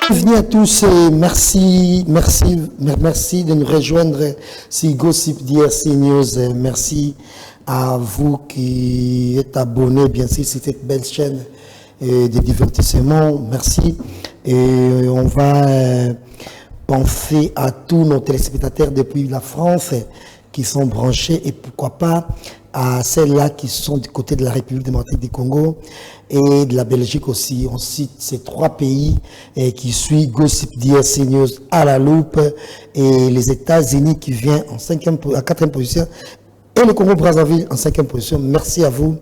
Bienvenue à tous et merci de nous rejoindre sur Gossip DRC News. Merci à vous qui êtes abonnés, bien sûr, sur cette belle chaîne de divertissement. Merci. Et on va penser à tous nos téléspectateurs depuis la France qui sont branchés et pourquoi pas à celles-là qui sont du côté de la République démocratique du Congo et de la Belgique aussi. On cite ces trois pays qui suivent Gossip DRC News à la loupe et les États-Unis qui viennent en à 4e position et le Congo-Brazzaville en 5e position. Merci à vous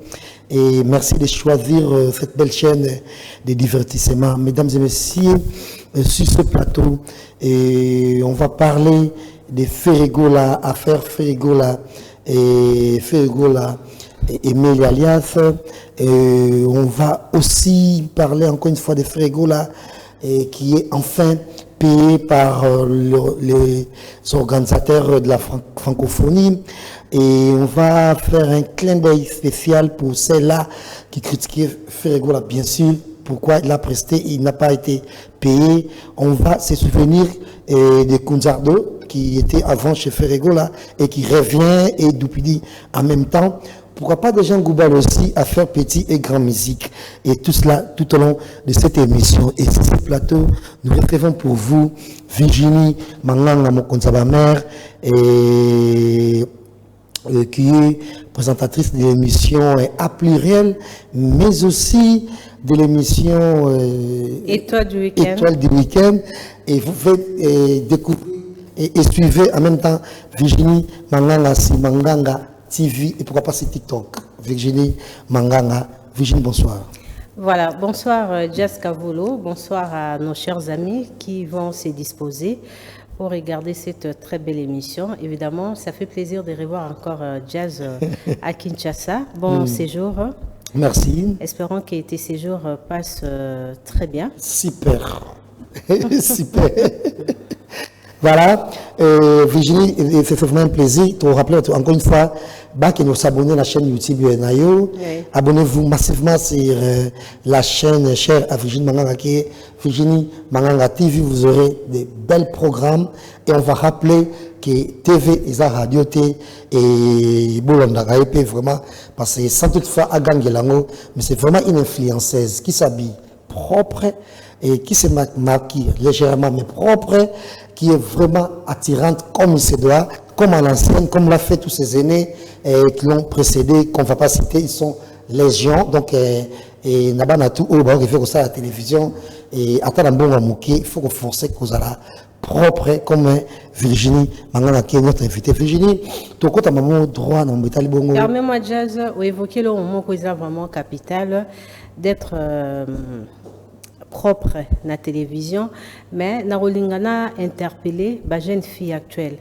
et merci de choisir cette belle chaîne de divertissement. Mesdames et messieurs, sur ce plateau, et on va parler de Ferregola, affaire Ferregola et Emile Alias. On va aussi parler encore une fois de Ferregola qui est enfin payé par les organisateurs de la francophonie. Et on va faire un clin d'œil spécial pour celles-là qui critiquaient Ferregola, bien sûr. Pourquoi il a presté, il n'a pas été payé. On va se souvenir de Kunzardo, qui était avant chez Ferregola et qui revient et Doupidi en même temps. Pourquoi pas des gens Goubal aussi à faire petit et grand musique. Et tout cela tout au long de cette émission. Et sur ce plateau, nous recevons pour vous Virginie Manganga Mokonzabamer qui est présentatrice de l'émission à pluriel, mais aussi de l'émission Étoile du week-end. Étoile du week-end. Et vous faites découvrir et suivez en même temps Virginie Manganga, si Manganga TV et pourquoi pas c'est TikTok. Virginie Manganga. Virginie, bonsoir. Voilà, bonsoir Jazz Kavolo, bonsoir à nos chers amis qui vont se disposer pour regarder cette très belle émission. Évidemment, ça fait plaisir de revoir encore Jazz à Kinshasa. Bon séjour. Merci. Espérons que tes séjours passent très bien. Super. Super. Voilà, Virginie, c'est vraiment un plaisir. De vous rappeler encore une fois, que nous s'abonner à la chaîne YouTube Nayo. Oui. Abonnez-vous massivement sur la chaîne chère à Virginie Manganga qui est Virginie Manganga TV. Vous aurez des belles programmes et on va rappeler que TV et la radio et Bolondaga vraiment parce que sans toutefois à Gangelango, mais c'est vraiment une influenceuse qui s'habille propre et qui se maquille légèrement mais propre, qui est vraiment attirante comme il se doit, comme à l'ancienne, comme l'a fait tous ces aînés qui l'ont précédé, qu'on ne va pas citer, ils sont légion. Donc, et Nabanatou, il faut que ça à la télévision, et à bon il faut qu'on force que ça propre comme Virginie Manganga qui est notre invitée. Virginie, tu as maman droit dans le métal bongo. Permets-moi, Jazz, évoquer le moment où il a vraiment capital d'être propre na télévision, mais na rolingana interpellé ba jeune fille actuelle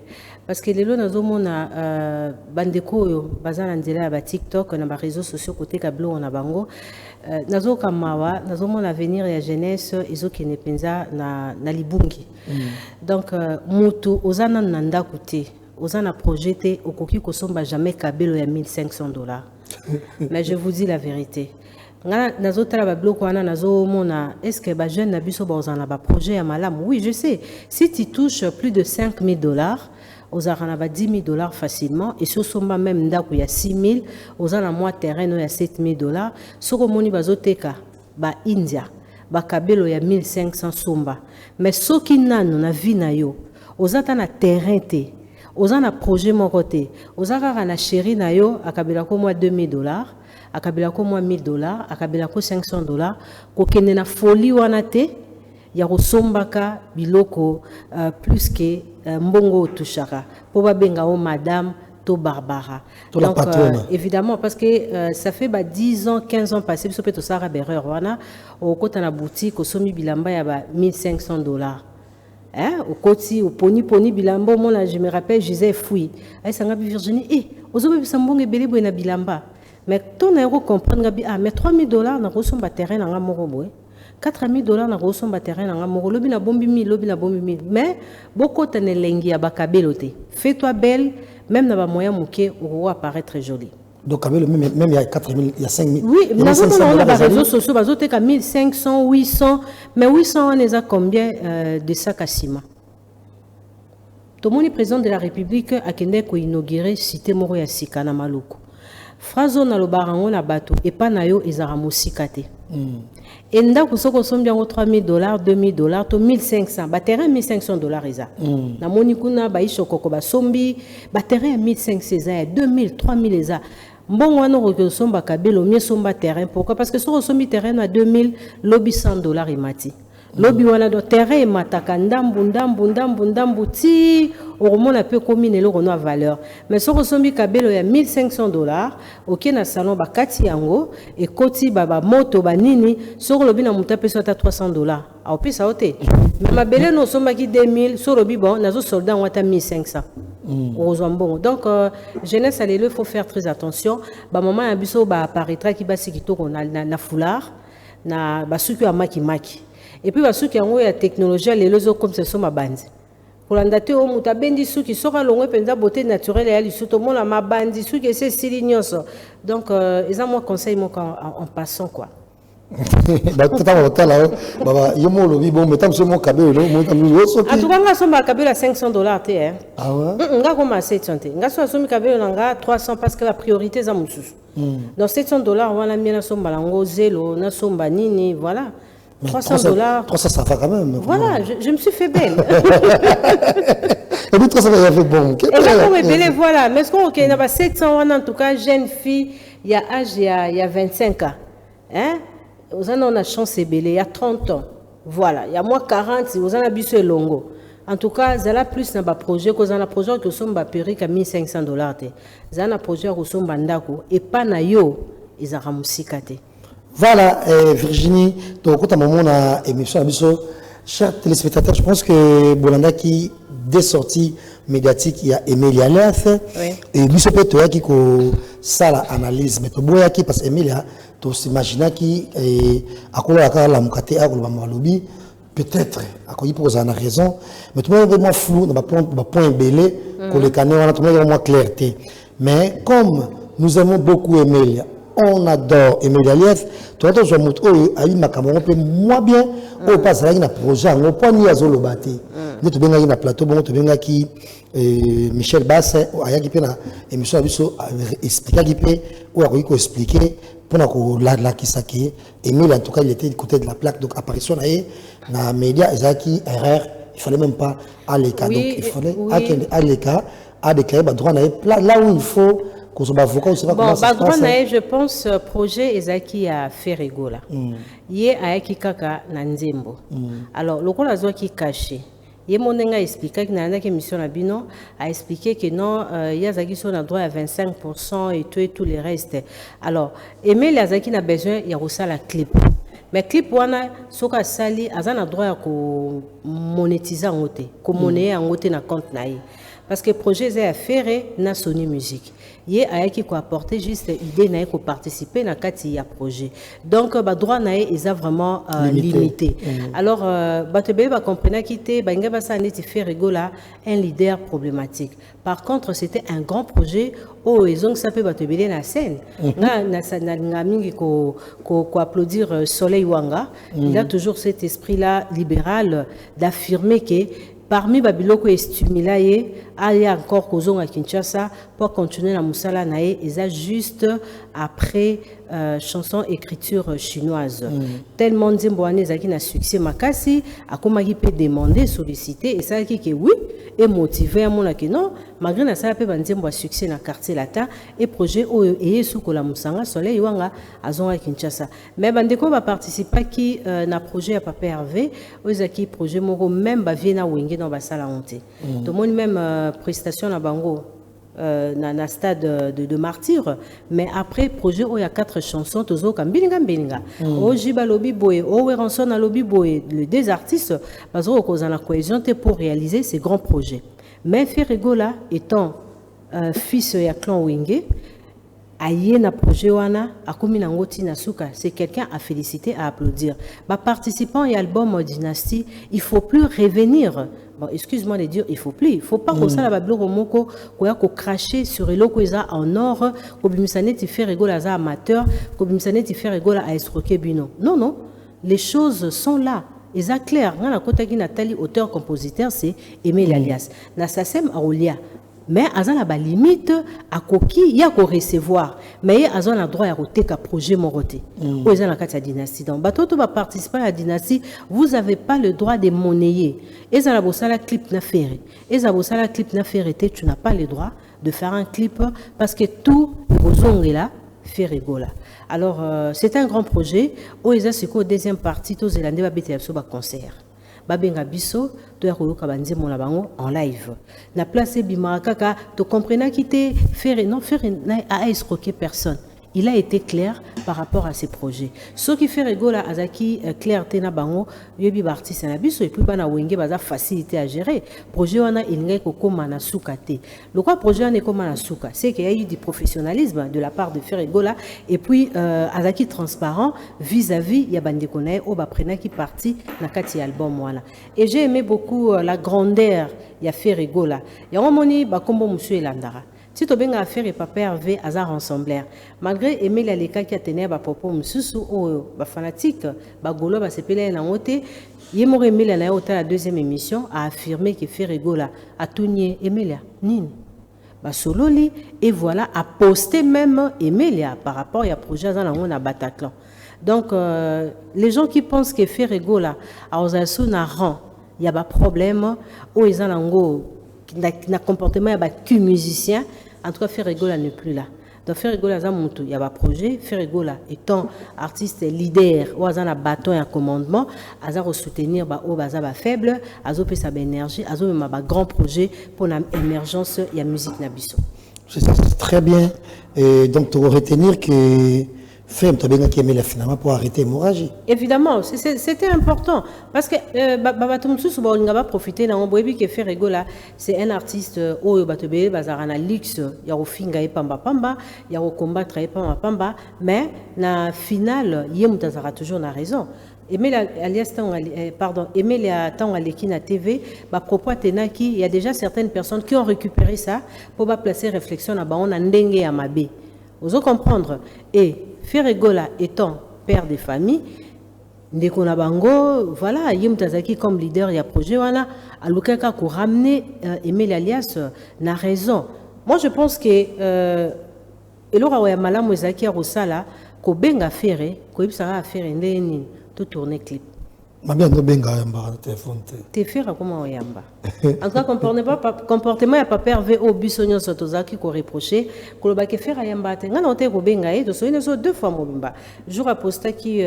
parce que les lots nazomona bandeko yo bazana nzela ba TikTok na ba réseaux sociaux côté kablo on a bango nazoka mawa nazomona avenir ya jeunesse ezokene penza na libungi. Donc mutu ozana nanda côté ozana projeté okoki kosomba jamais kabelo ya $1,500. Mais je vous dis la vérité. Est-ce que les jeunes ont un projet à Malam? Oui, je sais. Si tu touches plus de $5,000, aux aurez $10,000 facilement. Et si on même il y a 6,000, aux aurez moins terrain, il y a $7,000. Si on a bazoteka, ba India, ba kabelo ya 1,500 somba. Mais ce qui n'a na vie na yo, aux aurez un terrain te, aux aurez un projet mon côté, aux aurez un chéri na yo, à kabela ko moins $2,000. Akabila ko moins $1,000, akabila ko $500, ko kende na folie wana te ya kosombaka biloko plus que mbongo tushaka po babenga o madame to Barbara. Donc évidemment parce que ça fait 10 ans 15 ans passé biso peto sara berreur wana au kota na boutique au somi bilamba ya ba $1,500. Au côté au poni bilamba mon je me rappelle je disais fouille ay sanga Virginie ozobe bisambonge belebo na bilamba. Mais ton héros comprendre mais $3,000 na kosomba terrain na ngamoko boy. $4,000 na kosomba terrain na ngamoko lobi na bombi 1000 mais beaucoup tane lengi ya bakabelote. Fais-toi belle même na ba moyen moké ou apparaître jolie. Donc, même il y a 4 000, il y a 5 000. Oui, il y a 500 on a des dollars, réseaux sociaux, ils ont 1500, 800, mais 800, on les a combien de sacs à ciment? Tout le monde est président de la République a inauguré cité moro ya sika na Maluku. Frazo na lobarango na bato et pas na yo ezara mosikate. Et ndako soko sombi yango $3,000, $2,000, to 1500, ba terrain $1,500 eza. Na moni kuna ba ishokoko ba sombi, ba terrain $1,500 eza, $2,000, $3,000 eza. Mbongo wana ko somba kabelo mie somba terrain, pourquoi? Parce que soko sombi terrain na $2,000, lobi $100 imati. Lobi wana do terrain mataka ndambu ti oromona pe commune le rono valeur, mais soko sombi kabelo ya $1,500 ok na salon bakati yango et koti baba moto banini soko lobi na muta pe sota $300 au pesa ote mais mabele no somba ki 2000 soko lobi bon nazo soldat wata 1500 bon. Donc jeunesse il faut faire très attention ba maman ya biso ba apparaîtra ki basi kitoko na foulard na basuki ya maki. Et puis, ceux qui ont la technologie, les lozo comme ce sont ma bande. Pour l'andaté, on a bendi ceux qui sont longs et la beauté naturelle et tout le monde a ma bande, ceux qui sont silignos. Donc, ils ont mon conseil en passant quoi. Bah, tout à l'heure, là, bah, il y a mon lobby, bon, mais tant que c'est mon cabelo, moi, comme nous, en tout cas, on a son cabelo à $500, hein. Ah ouais? On a comme à 700. On a son cabelo à 300 parce que la priorité, c'est mon sous. Donc, $700, on a mis son balango, zélo, on a son banini, voilà. $300. 300, ça va quand même. Voilà, je me suis fait belle. Et puis 300, ça fait bon. Et là, comme belle, voilà. Mais ce qu'on a 700, en tout cas, jeune fille, il y a âge, il y a 25 ans. Hein? Vous en avez chance, c'est belle, il y a 30 ans. Voilà, il y a moins 40, vous en avez bu longo. En tout cas, vous avez plus dans projet, vous avez un projet qui est périque à $1,500. Vous avez un projet qui est bandako et pas na yo, ils ont ramussikate. Voilà, Virginie, donc quand on a émission à Bisso, chers téléspectateurs, je pense que Bolanda qui des sorties médiatiques, il y a Emilia Lef, et Bisso peut-être qui ça l'analyse, mais tout boya qui parce Emilia, tu s'imagines qui à quoi la mukate à quoi malobi, peut-être à quoi il pose une raison, mais tout le monde est vraiment flou, dans point belé, qu'on les canaux, on a tout le monde vraiment clarté. Mais comme nous aimons beaucoup Emilia, on adore Emilia Lief. Toi, tu as dit que tu moins bien. On passe à un projet. On peut ni à Zolobati. Nous avons un plateau. Nous avons qui Michel Basse. Il y a une émission qui explique. Ou a expliqué pour la qui s'acquiert. Emilia, en tout cas, il était du côté de la plaque. Donc, apparition dans les médias, il erreur. Il fallait même pas aller cas. Donc, il fallait aller cas à déclarer droit là où il faut. Bon, je pense projet Ezaki a fait rigola. Yé a qui kaka nanzembo. Alors, le coup la qui caché. Yé monenga expliqué que nana qui mission na bino a expliqué que non, Yazaki son a droit à 25% et tout le reste. Alors, aimer les Yazaki n'a besoin y a aussi la clip. Mais clip wana soka sali azana droit à monétiser en côté, ko monnaie en côté na compte naï. Parce que le projet est à faire na Sony Music. Il y a qui apporter juste l'idée na ko participer na kati ya projet. Donc ba droit na est vraiment limité. Alors batebe va comprendre quitter ba nga ba ça neti faire rigola un leader problématique. Par contre, c'était un grand projet où ils ont sapé batebe na scène. Na mingi ko applaudir Soleil Wanga. Il a toujours cet esprit là libéral d'affirmer que parmi Babiloko et Stimulaye, il y a encore Kozong à Kinshasa pour continuer la Moussala Nae, et ça juste après chanson écriture chinoise. Tellement Nzemboane Zaki n'a succès Makasi, a comme il peut demander, solliciter, et ça qui est oui, et motivé à mon que non, malgré na ça peut Nzembo succès dans quartier latin et projet et sous la Moussanga Soleil Wanga à Zonga Kinshasa. Mais Bandeko va participer qui na projet à Papa Hervé, Ozaki projet moro même ba viena wenge dans ba sala honte. Tout le monde même prestation na bango na stade de martyr, mais après projet où il y a 4 chansons tozo comme bilinga o jiba lobi boy o weranson na lobi boy les deux artistes parce qu'on a la cohésion pour réaliser ces grands projets. Mais Ferregola étant fils de clan Wenge, aye na projet wana akomi na ngoti na suka, c'est quelqu'un à féliciter, à applaudir. Ba participants et album Dynastie, il faut plus revenir. Bon, excuse-moi de dire, il faut pas que ça la bablo moko ko cracher sur eloko eza en or, ko bimisane ti faire rigolo za amateur, ko bimisane ti faire rigolo à escroquer bino. Non non, les choses sont là. Eza clair, ngana kota ki Nathalie auteur compositeur c'est Aimé Alias. Na sasem aolia. Mais azan a ba limite à koki ya ko recevoir mais azan a droit à roteka projet moroté ou azan la kati ya dynastie donc bato to ba participer à la dynastie vous avez pas le droit de monnayer ezala bosala clip na faire ezala bosala clip na faire tu n'as pas le droit de faire un clip parce que tout bozongela fait rigola. Alors c'est un grand projet où eza siko deuxième partie to zelande ba bete so ba concert babenga biso to ya koyoka banzemo na bango en live na place bimaka kaka to comprena kité faire non faire a escroquer personne. Il a été clair par rapport à ces projets. Ce qui fait rigola azaki clarté na bango yebi artiste na biso et puis bana wenge baza facilité à gérer. Projet wana ilinga ko koma na suka te. Le quoi projet wana koma na suka, c'est qu'il y a eu du professionnalisme de la part de Ferregola et puis azaki transparent vis-à-vis ya bandeko na o ba prena ki parti na kati album wana. Et j'ai aimé beaucoup la grandeur ya Ferregola. Ya moni ba kombo monsieur Elandara. Si tu as affaire et papa Hervé Hazard ensembleur, malgré Aimé Laleka qui a tenu à propos msusu ou fanatique, bagolo ba sepele na ngote, yemore Aimé la deuxième émission a affirmé que Ferregola a tourné Aimé Nini. Ba sololi et voilà a posté même Aimé par rapport à projet dans la Bataclan. Donc les gens qui pensent que Ferregola a osé na rang, il y a pas problème ou ils ont na comportement ya ba musicien. En tout cas, Ferregola n'est plus là. Donc, Ferregola, il y a un projet. Ferregola étant artiste leader, ou un bâton et un commandement, il a soutenir les faibles, il a sa énergie, il a un grand projet pour l'émergence de la musique nabiso. C'est très bien. Et donc, tu vas retenir que Femme, tu as bien aimé la finalement pour arrêter l'hémorragie. Évidemment, c'était important. Parce que on va profiter d'un boebi qui fait rigola. C'est un artiste au Batebe, Bazarana Lix, il y a au finga et pamba pamba, il y a au combattre et pamba pamba, mais na finale, Yemutazara toujours na raison. Aimé la temps à l'équine à TV, propos tenaki, il y a déjà certaines personnes qui ont récupéré ça pour placer réflexion à on a ndenge à mabé. Vous allez comprendre. Et Ferregola étant père de famille, Ndekona Bango, voilà, Yim Tazaki comme leader, il y a projet, voilà, à Lukaka pour ramener Aimé Alias n'a raison. Moi, je pense que, et l'aura ou Malam Wezaki Rosala, ko benga faire, ko ibsara faire une tout tourner clip. Ma bien no benga yamba téléphone. Te faire comment yamba. En tout cas, comportement ya papa Hervé au bisonyo sotozaki ko reprocher, ko lo ba ke faire yamba te. Ngana ote ko benga e to so une so deux fois mobimba. Jour à posta qui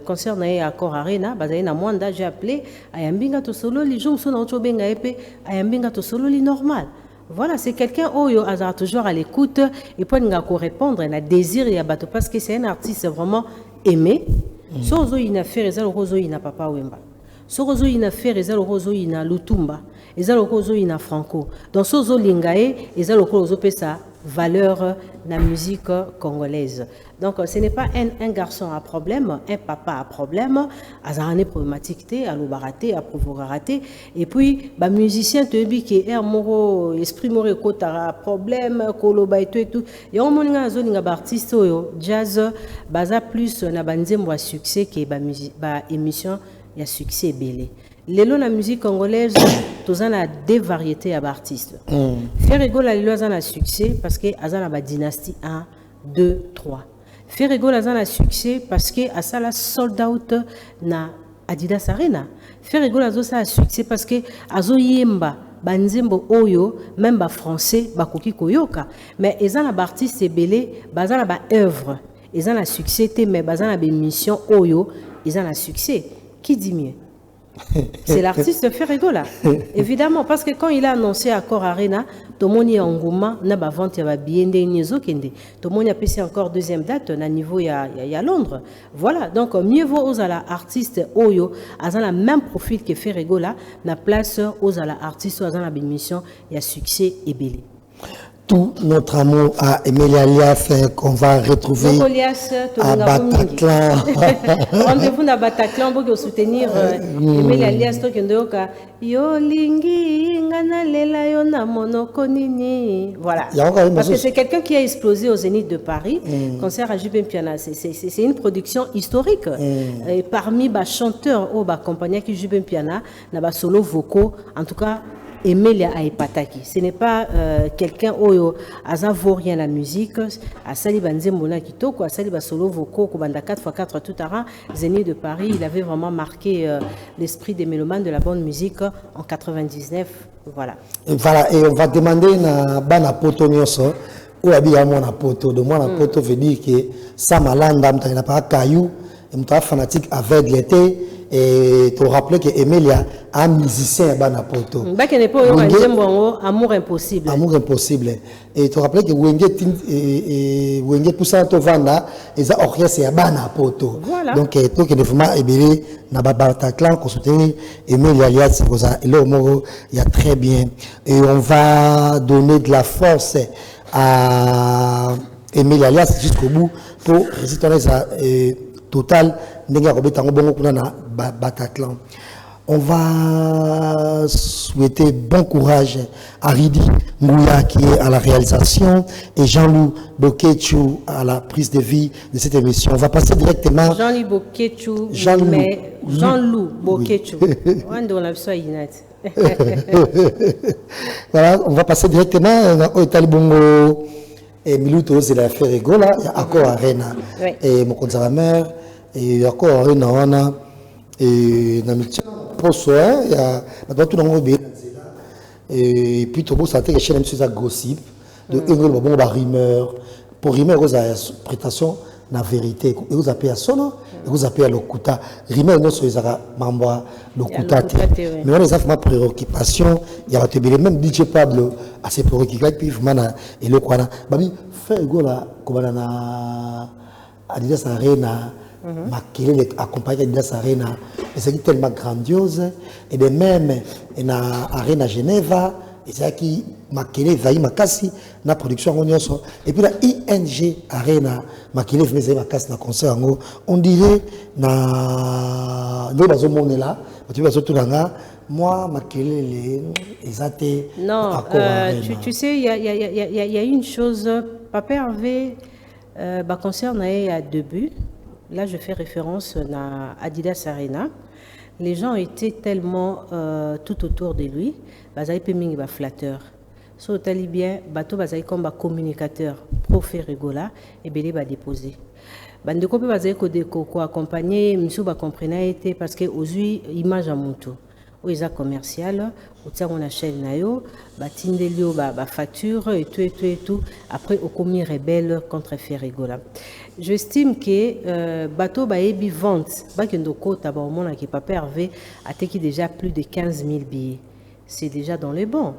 concerne accord arena, bazai na mwanda, j'ai appelé ayambinga to solo li jour so na oto benga epe ayambinga to solo li normal. Voilà, c'est quelqu'un oyo azar toujours à l'écoute et pour nga ko répondre na désir ya bato parce que c'est un artiste vraiment aimé. Sozo ina faire ezalo rozo ina papa wemba. Sozo ina faire ezalo rozo ina lutumba. Ezalo rozo ina franco. Dans sozo lingae ezalo rozo pesa valeur na musique congolaise. Donc ce n'est pas un garçon à problème, un papa à problème, azarane problématique té, à l'obaraté, à provoqueraté et puis ba musicien te bi qui est moro esprit moro kotara problème koloba et tout. Ya omoninga zoninga ba artiste oyo jazz baza plus na banzembo à succès que ba émission ya succès belé. Lelo la musique congolaise, tous en a des variétés d'artistes. Ferregola lelo a succès parce que azana ba dynastie 1, 2, 3. Ferregola a succès parce que asala sold out na Adidas Arena. Ferregola a succès parce que azo yemba banzembo oyo même ba français ba koki koyoka. Mais ezana ba artiste belé, bazana ba œuvre. Ezana succès té mais bazana ba mission oyo, ezana succès. Qui dit mieux? C'est l'artiste Ferregola. Évidemment, parce que quand il a annoncé Accord Arena, tout le monde est en gourmand, n'a pas vendu à bien des niezokende. Tout le monde a passé encore deuxième date, à niveau il y a Londres. Voilà, donc mieux vaut aux artistes Oyo, à la même profil que Ferregola, na place aux artistes, à la mission, il y a succès et belé. tout notre amour à Emilia Liaf qu'on va retrouver à Bataclan. Rendez-vous à Bataclan pour soutenir Emilia Liaf. Voilà. Parce que c'est quelqu'un qui a explosé au Zénith de Paris. Concert à Jubin Piana. C'est une production historique. Et parmi les chanteurs au compagnie qui Jubin Piana, il y a solo vocaux. En tout cas, Emilia Aipataki. Ce n'est pas quelqu'un qui a rien la musique. À Sali Banzemona Kitoko, à Sali Solo Voko, Kobanda 4x4 tout à l'heure, Zénith de Paris, il avait vraiment marqué l'esprit des mélomanes de la bonne musique en 99. Voilà. Et voilà, et on va demander à Bana Poto Nyoso, ou à Biamona Poto. De moi, la Poto veut dire que ça malanda, il n'a pas caillou, il est fanatique aveugle l'été. Et te rappeler que Emilia a un musicien à Banapoto. Amour impossible. Amour impossible. Et te rappeler que Wenge Poussa Tovanda, ils ont orchestre à Banapoto. Voilà. Donc, tout que vraiment Ebélé, Nababataclan, qu'on soutient Emilia Lias, il y a très bien. Et on va donner de la force à Emilia Lias jusqu'au bout pour résister à total. On va souhaiter bon courage à Ridi Mouya qui est à la réalisation et Jean-Loup Boketchou à la prise de vie de cette émission. On va passer directement. Jean-Loup Boketchou. Jean-Loup Boketchou. Voilà, on va passer directement au Talibongo et Miluto, c'est l'affaire Egola, il y a Accor Arena et Mokonzaramer. Et encore un an et dans le soin il y a tout dans le et puis tout ça que chez monsieur ça gossip de bon rumeur pour rumeur aux interprétation la vérité et vous appelez à son et vous appelez à l'okuta rumeur non sur les mamba l'okuta mais on les a fait ma préoccupation il y a même DJ Pablo à ses préoccupations puis vraiment et le quoi babi fait gola comme na Adidas Arena Makele accompagné de la Arena, et c'est tellement grandiose, et de même na Arena Genève, et c'est qui Makele Vaï Makasi na production et puis la ING Arena Makele faisait Makasi na concert on dirait na nous dans monde là, tu vas surtout là moi Makele les athées. Non, tu sais il y a une chose, Papa Hervé concert à deux buts. Là, je fais référence à Adidas Arena. Les gens étaient tellement tout autour de lui. Ils étaient flatteurs. Si vous avez bien, ils étaient comme communicateur pour faire rigoler et ils ont déposé. Ils ont accompagné, ils ont compris parce que aux yeux, image à mon tour. Ils ont commercial, ils ont une chaîne, ils ont une facture et tout. Après, ils ont mis rebelle contre faire rigoler. J'estime que bateau baebi vente bakendoko tabaumona qui pas Hervé a teki déjà plus de 15 000 billets. C'est déjà dans les bons.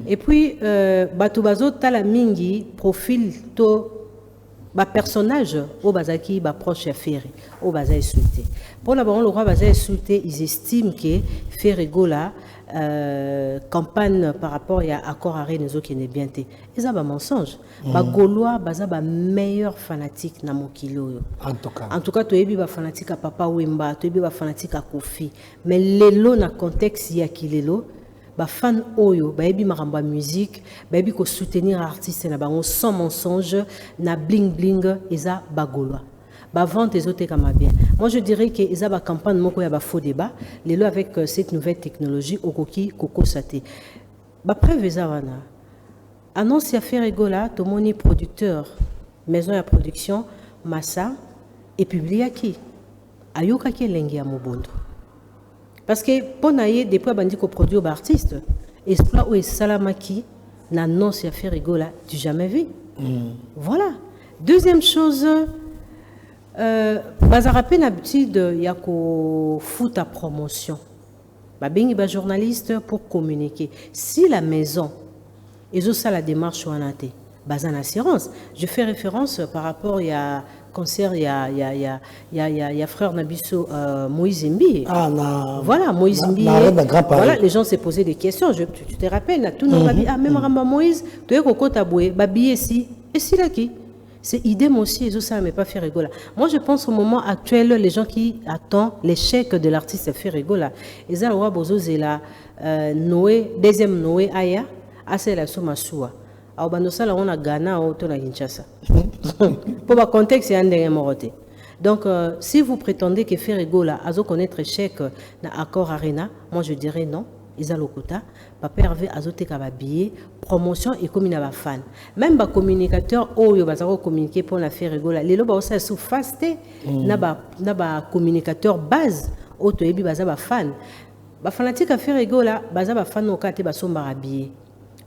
Et puis bateau bazo tala mingi profil to ba personnage au bazaki ba proche Ferry au baza insulté. Pour la baron le roi baza insulté, ils estiment que Ferrigola campagne par rapport à Accor Arena qui n'est bien té. Ils ont un mensonge. Ba Gaulois baza ba meilleur fanatique na mokilo. En tout cas, tu es ba fanatique à Papa Wemba, tu es ba fanatique à Kofi. Mais lelo na contexte ya kilelo, ba fan oyo, ba ebi maramba musique, ba ebi ko soutenir artiste na bango sans mensonge, na bling bling eza ba Gaulois. Ba vente les autres comme bien. Moi je dirais que ils ont ba campagne moko ya ba faux débat, lelo avec cette nouvelle technologie okoki koko saté. Ba préveza wana. Annonce ya Ferrigola, tomoni producteur, maison de production, Massa, et publié qui Ayoka qui est lengi à Mobondo. Parce que pour naïe, depuis bandi ko produit aux artistes, exploit ou salamaki, n'annonce ya Ferrigola, tu jamais vu. Voilà. Deuxième chose, bazarape n'habitude ya ko fout ta promotion. Ba bengi ba journaliste pour communiquer. Si la maison et ça la démarche ou en athée. Bas en assurance. Je fais référence par rapport à concert, il y a frère Nabiso Moïse Mbi. Voilà, Moïse Mbi. Voilà, les gens s'est posé des questions. Tu te rappelles, tout le monde a dit, même Ramba Moïse, tu es Koko Taboué, Babi ici, et c'est là qui. C'est idem aussi, et ça ne m'a pas fait rigoler. Moi, je pense au moment actuel, les gens qui attendent l'échec de l'artiste fait rigoler. Ils ont besoin de Noé, deuxième Noé Aya, assez la Somasua. Alors, on a Ghana ou on a Kinshasa. Pour le contexte, c'est un dernier moroté. Donc, si vous prétendez que faire rigoler, à connaître échec dans l'accord Arena, moi je dirais non. Ils ont le quota. Papa Hervé azote kababié promotion et comme il a fan. Même les communicateurs ils vont communiquer pour la faire rigoler. Les lobes aussi sous faste na communicateur base auto ebi baza ba fan. Ba fanatique à faire rigoler, baza ba fan au kate ba somba habillé.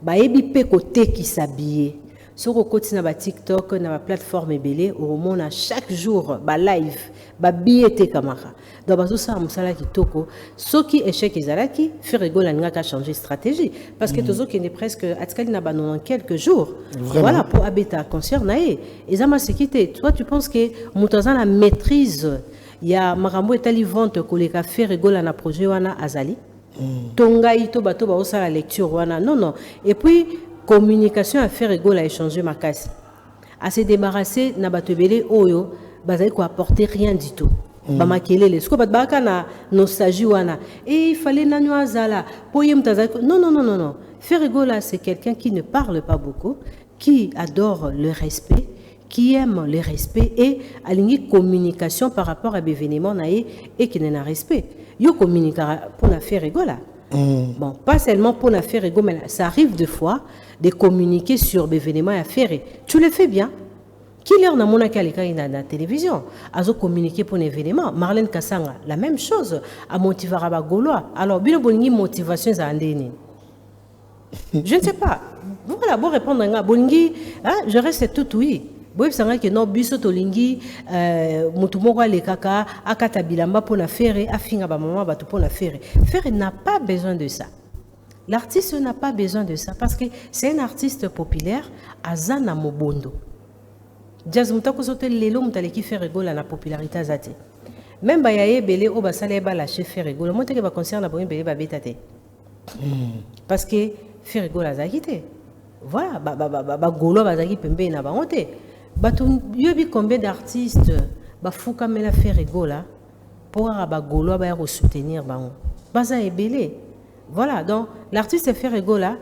Ba ebi pe côté qui s'habiller. Sur le côté na ba TikTok na ba plateforme ebele au monde chaque jour ba live ba billet kamara. Donc bazo ça musala kitoko ce qui échec ezalaki fait rigoler nga changer stratégie parce que tozo qui est presque atkali na ba dans quelques jours. Vraiment? Voilà pour abeta concert naé ezama sécurité. Toi tu penses que mutaza la maîtrise il y a marambo etali vente koleka faire rigoler na projet wana azali tonga ito bato ba osala lecture wana non et puis communication à faire rigoler à échanger ma casse à se débarrasser na bato belé oyo bazali ko apporter rien du tout. Bamakelele siko bat baka na nostalgie wana et il fallait nanyo azala poyem tazako non faire rigoler c'est quelqu'un qui ne parle pas beaucoup qui adore le respect qui aime le respect et aligner communication par rapport à l'événement naé et qui n'a respect yo communiquera pour la faire rigoler. Bon, pas seulement pour la faire rigoler, mais ça arrive des fois de communiquer sur l'événement à faire. Tu le fais bien. Qui leur n'a pas quelqu'un dans la télévision a communiqué pour un événement. Marlène Kassanga, la même chose, a motivé à Gaulois. Alors, bien bonne motivation à Andéni. Je ne sais pas. Voilà, bon répondre à Bongi, je reste tout oui. Bon, c'est vrai que non, biso tolingi, mutumoko le kaka, akata bilamba pour la faire, afinga ba maman ba pour la faire. Faire n'a pas besoin de ça. L'artiste n'a pas besoin de ça parce que c'est un artiste populaire, azana mobondo. Jazz mutako sote lelo mutaleki faire rigoler la popularité azate. Même ba yaye belé o ba sale ba lâcher faire rigoler. Moi te ke ba concert na boyen belé ba betate. Parce que faire rigoler azakite. Voilà, ba golo ba zaki pembe na ba honte. Ba tu yobi combien d'artistes ba fuka mela faire rigoler pour ba golo ba ya soutenir ba on. Ba za ebelé. Voilà, donc l'artiste fait rigoler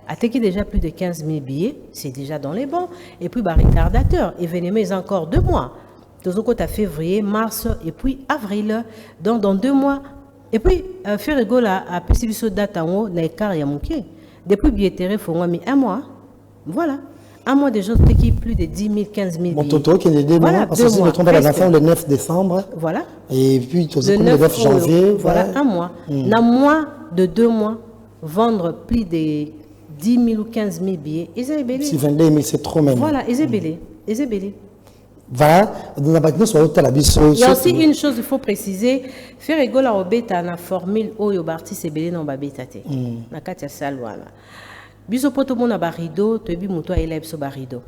a été déjà plus de 15 000 billets, c'est déjà dans les bons. Et puis, retardateur, événement est encore 2 mois. Tout au à février, mars, et puis avril, donc dans 2 mois. Et puis, faire rigoler à plus date en haut, n'a y a manqué. Depuis billetterie, il faut mis 1 mois. Voilà. 1 mois de gens qui plus de 10 000, 15 000 billets. Mon toto qui est 2 mois, parce que si je me trompe à la fin, le 9 décembre. Voilà. Et puis, le 9 janvier. Voilà, 1 mois. Dans moins de 2 mois, vendre plus de 10 000 ou 15 000 billets, ils ont belé. Si 22 000, c'est trop même. Voilà, ils ont belé. Ils ont belé. Voilà, il y a aussi une chose qu'il faut préciser. Faire rigoler au bêta na formule oyo barti c'est belé non ba bêta te. Na katia salwana. Biso poto mona barido, to bi muto élève so barido.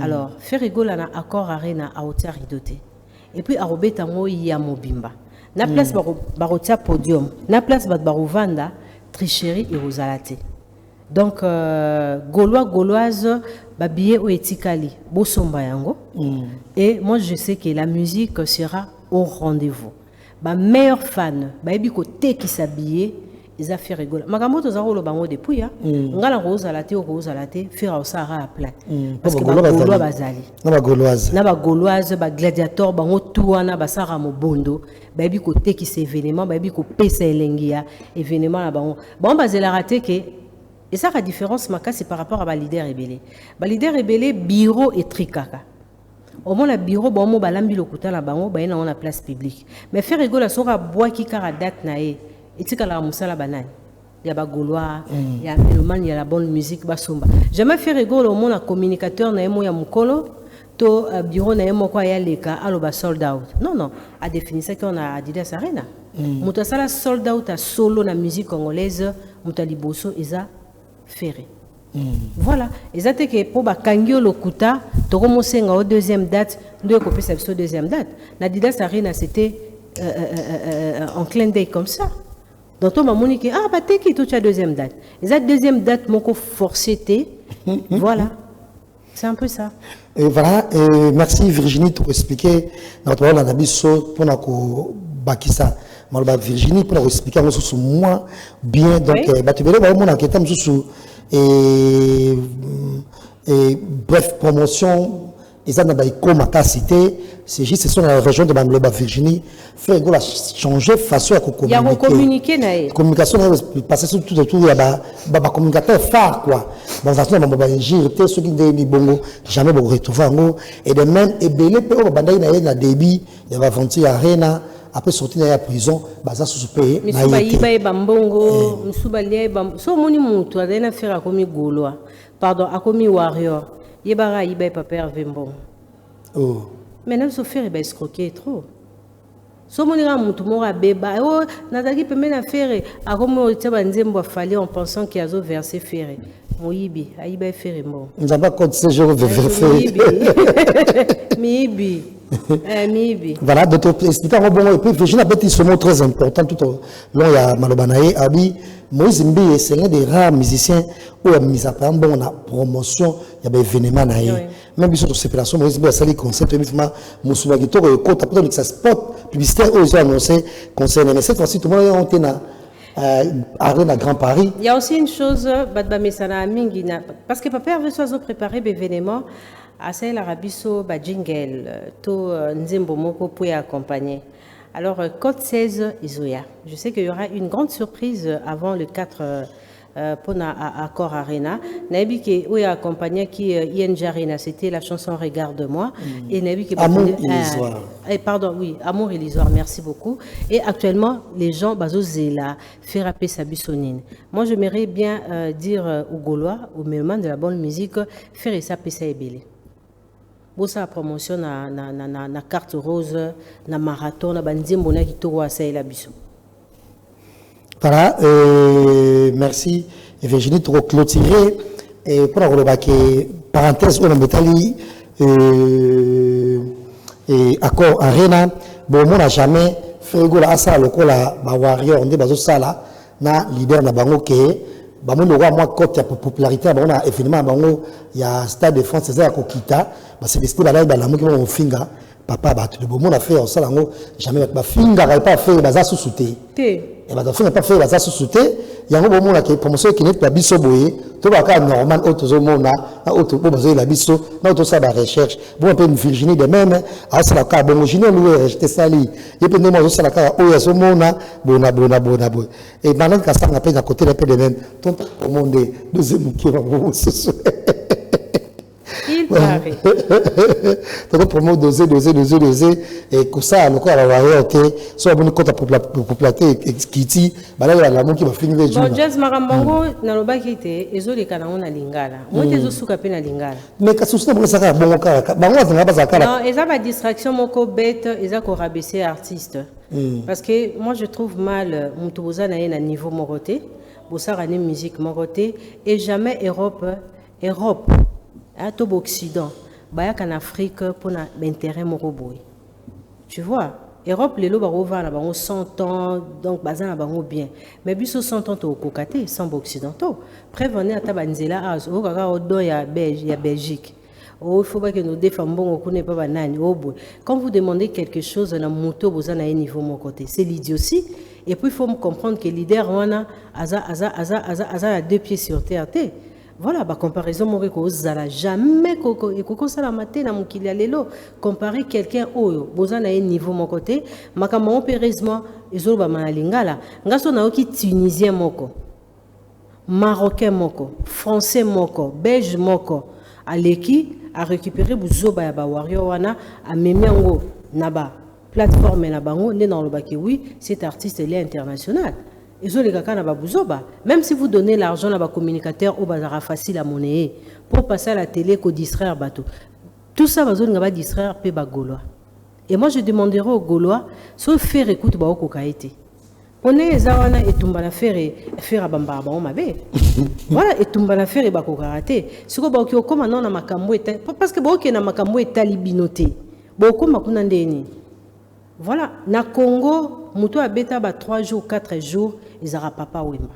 Alors, faire rigoler na accord arena a hauteur rido te. Et puis a robeta ngo ya mobimba. Na place barotia podium, na place bat barovanda tricherie et rosalate. Donc, Gauloise, Babié ou Etikali, Bosomba yango. Et moi, je sais que la musique sera au rendez-vous. Ma meilleure fan, Baby Côté qui s'habille, ils ont fait rigoler. Magamoto Zaro le bango depuis, Ngala Rose à la thé ou Rose à la thé, faire au Sahara à plat. Parce que Gauloise Bazali. Naba Gauloise. Naba Gauloise, ba gladiateur, bango Touana, Basara Mobondo, Baby Côté qui c'est événement, Baby Côté c'est Lengia, événement là bango. Bon, Bazela raté que. Et ça, la différence, c'est par rapport à ma leader rebelle. Ma leader rebelle, bureau et tricaka. Au moins, le bureau, bon, on a l'ambi le couteau là-bas, on a la place publique. Mais faire rigoler, ça sera bois qui a date naé. Et tu as la moussa la banane. Il y a Gaulois, il y a Mélomane, il y a la bonne musique, basomba. Jamais faire rigoler au moins un communicateur naé mo ya mukolo, to bureau naé mo quoi ya leka, allo ba sold out. Non, à définir ça qu'on a Adidas Arena. Mouta sala sold out à solo na musique congolaise, mouta liboso eza ferré. Voilà. Et ça, c'est que pour Kangio Lokuta, tu commences en deuxième date, nous avons copié cette deuxième date. Nadidas Arena, c'était en clin d'œil comme ça. Donc, on m'a dit, ah, bah, t'es qui, tu as deuxième date. Et cette deuxième date, mon forcé, voilà. C'est un peu ça. Et voilà, et merci Virginie pour expliquer notre parole en abisso pour nous bakisa. Virginie pour nous expliquer moi bien donc tu verras mon enquête et bref promotion et ça n'a pas comme à citer c'est juste sur la région de Bamloba Virginie fait la changer façon à communiquer. Il y a communiquer naïe. Communication passer sur tout autour il y a ba communicateur phare quoi. Bon ça on va gérer ceux qui des bongo jamais bon retrouver ngo et de même et belé pe on banda na débit il y a Aventure Arena après sortir de la prison baza sous payer na yete bambongo musuba lié bam so moni mutu adena faire comme goloa pardon akomi warrior yebara iba papa Hervé Mbongo oh maintenant so faire ba escroquer trop so moni ra mutu mora beba oh nazaki pembe na faire akomi taba nzembo fallait en pensant qu'il a zo versé faire moyibi aiba faire Mbongo nzamba code ce jour vérifier mibi voilà, donc expliquer un bon et puis Virginie a petit ce mot très important tout au long il y a Malobanaye Abi Moïse Mbi c'est l'un des rares musiciens où a mis à part bon la promotion il y a des événements naïe même sur cette opération Moïse Mbi a sali concept évidemment Moussouba Gito et côté après donc ça spot publicitaire aux annoncé concernant mais cette fois-ci tout le monde est en tena Arena Grand Paris. Il y a aussi une chose Badba Mesana Mingina parce que papa avait soit préparé des événements à celle arabiso ba jingle to nzembo moko pour accompagner. Alors code 16 Izoya. Je sais qu'il y aura une grande surprise avant le 4 pour accord Arena. Nabi qui est accompagné qui ING Arena, c'était la chanson Regarde-moi et Nabi qui Amour illusoire. Pardon, oui, Amour illusoire, merci beaucoup. Et actuellement les gens bazozela faire appeler Sabissonine. Moi j'aimerais bien dire aux Gaulois, aux mélomanes de la bonne musique, faire ça pesa ebele. Bosa promotion na carte rose na marathon na banzembo na kitoko asaila biso. Voilà, merci Virginie pour clôturer et pour la parenthèse on a métalli et accord Arena bon on n'a jamais fait gola asa lokola ba warrior ndé bazo sala na leader na bango ke ba mo lowa moi côté ya popularité ba on a événement bango il y a Stade de France c'est à Kokita ba c'est des là ba la mo ki mo finga papa ba tout le bon on a fait on sala ngo jamais ba finga pas fait baza sous-souté et bah donc pas fait la sous-souté il y a un moment là qui promotion qui n'est pas biso boye tout va cas normal auto mona auto pour besoin la biso na auto ça la recherche bon un peu une Virginie de même à ça la cas bon Virginie loué j'étais sali et puis nous ça la cas oh ça mona bona et maintenant quand ça on appelle à côté un peu de même tout le monde deuxième qui va vous il paraît. Donc pour moi doser et que ça le corps va OK soit bon côté popularité qui dit bah là la monde qui va finir les jours. Bon jazz marambongo na lobaki te ezoleka na ona lingala. Moi te suka pe na lingala. Mais ka souci pour ça bon kaka. Bango za ba zakala. Non, eza ba distraction moko bête, eza ko rabaisser artiste. Parce que moi je trouve mal mutu boza na na niveau moroté, bosara ni musique moroté et jamais Europe à tout Occident, en Afrique pour l'intérêt moroboy. Tu vois, Europe les lois va là 100 ans donc bazan là bien. Mais biso 100 ans au cocaté sans occidentaux. Prévenez à tabanzela as au gaga odo ya Belgique. Oh, il faut pas que nous défendons qu'on n'est pas banane. Oh boy. Quand vous demandez quelque chose na moto bozan à un niveau mon côté, c'est l'idiotie. Et puis il faut comprendre que leader wana aza à deux pieds sur terre. Voilà, bah comparaison moriko zala jamais koko sala maté na mukili ya lelo comparer quelqu'un oyo boza na un niveau mon côté makambo périsement ezolo ba malingala ngaso na oki tunisien moko marocain moko français moko belge moko aleki a récupérer buzoba ya ba warrior wana a memengo na ba plateforme na bango né dans le baki oui cet artiste il est international. Même si vous donnez l'argent à vos communicateurs, au bazar facile à monnaie pour passer à la télé, qu'on distraire bateau. Tout ça va distraire peu Gaulois. Et moi je demanderai aux Gaulois, sauf faire écoute au Kokaïté. Pone zawana etumba na faire bamba ba mabe. Voilà etumba na faire ba ko karaté. Siko ba ki okoma non na makambo eta parce que ba ki na makambo eta libinoté. Ba okoma kuna ndeni. Voilà, na Congo, muto abeta ba 3 jours, 4 jours, ils aura papa Wemba.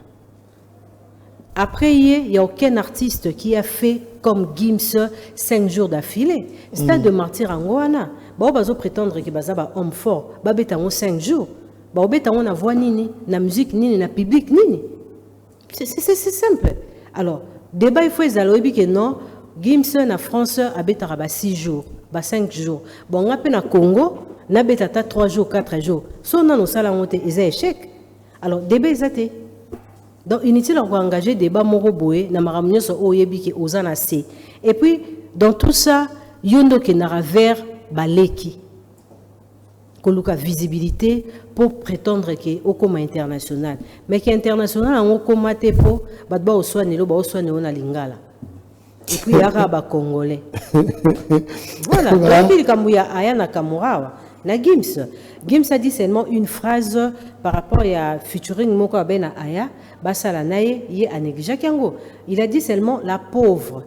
Après, il n'y a aucun artiste qui a fait comme Gims 5 jours d'affilée. C'est de martyr en Goana. Ba bazo prétendre que baza ba homme fort, ba beta 5 jours. Ba beta na voix nini, na musique nini, na public nini. C'est simple. Alors, débat il faut ezalobi que non, Gims na France abeta ba 6 jours, ba 5 jours. Bon, on na Congo na betata 3 jours, 4 jours. Son nan osala monte eza échec. Alors, débat ezate. Donc, inutile de engager débat moroboé na maramnyo so oyebi ke ozana C. Et puis, dans tout ça, yondo ke nara vers baleki. Koluka visibilité pour prétendre que au coma international. Mais qui international en coma te po badba oswa nelo ba oswa na lingala. Et puis, il y a Congolais. Voilà. Et puis, il y a Ayana Kamurawa. Na Gims. Gims a dit seulement une phrase par rapport à featuring Moko Abena Aya. Basala Naye, y a négligé Kiango. Il a dit seulement la pauvre.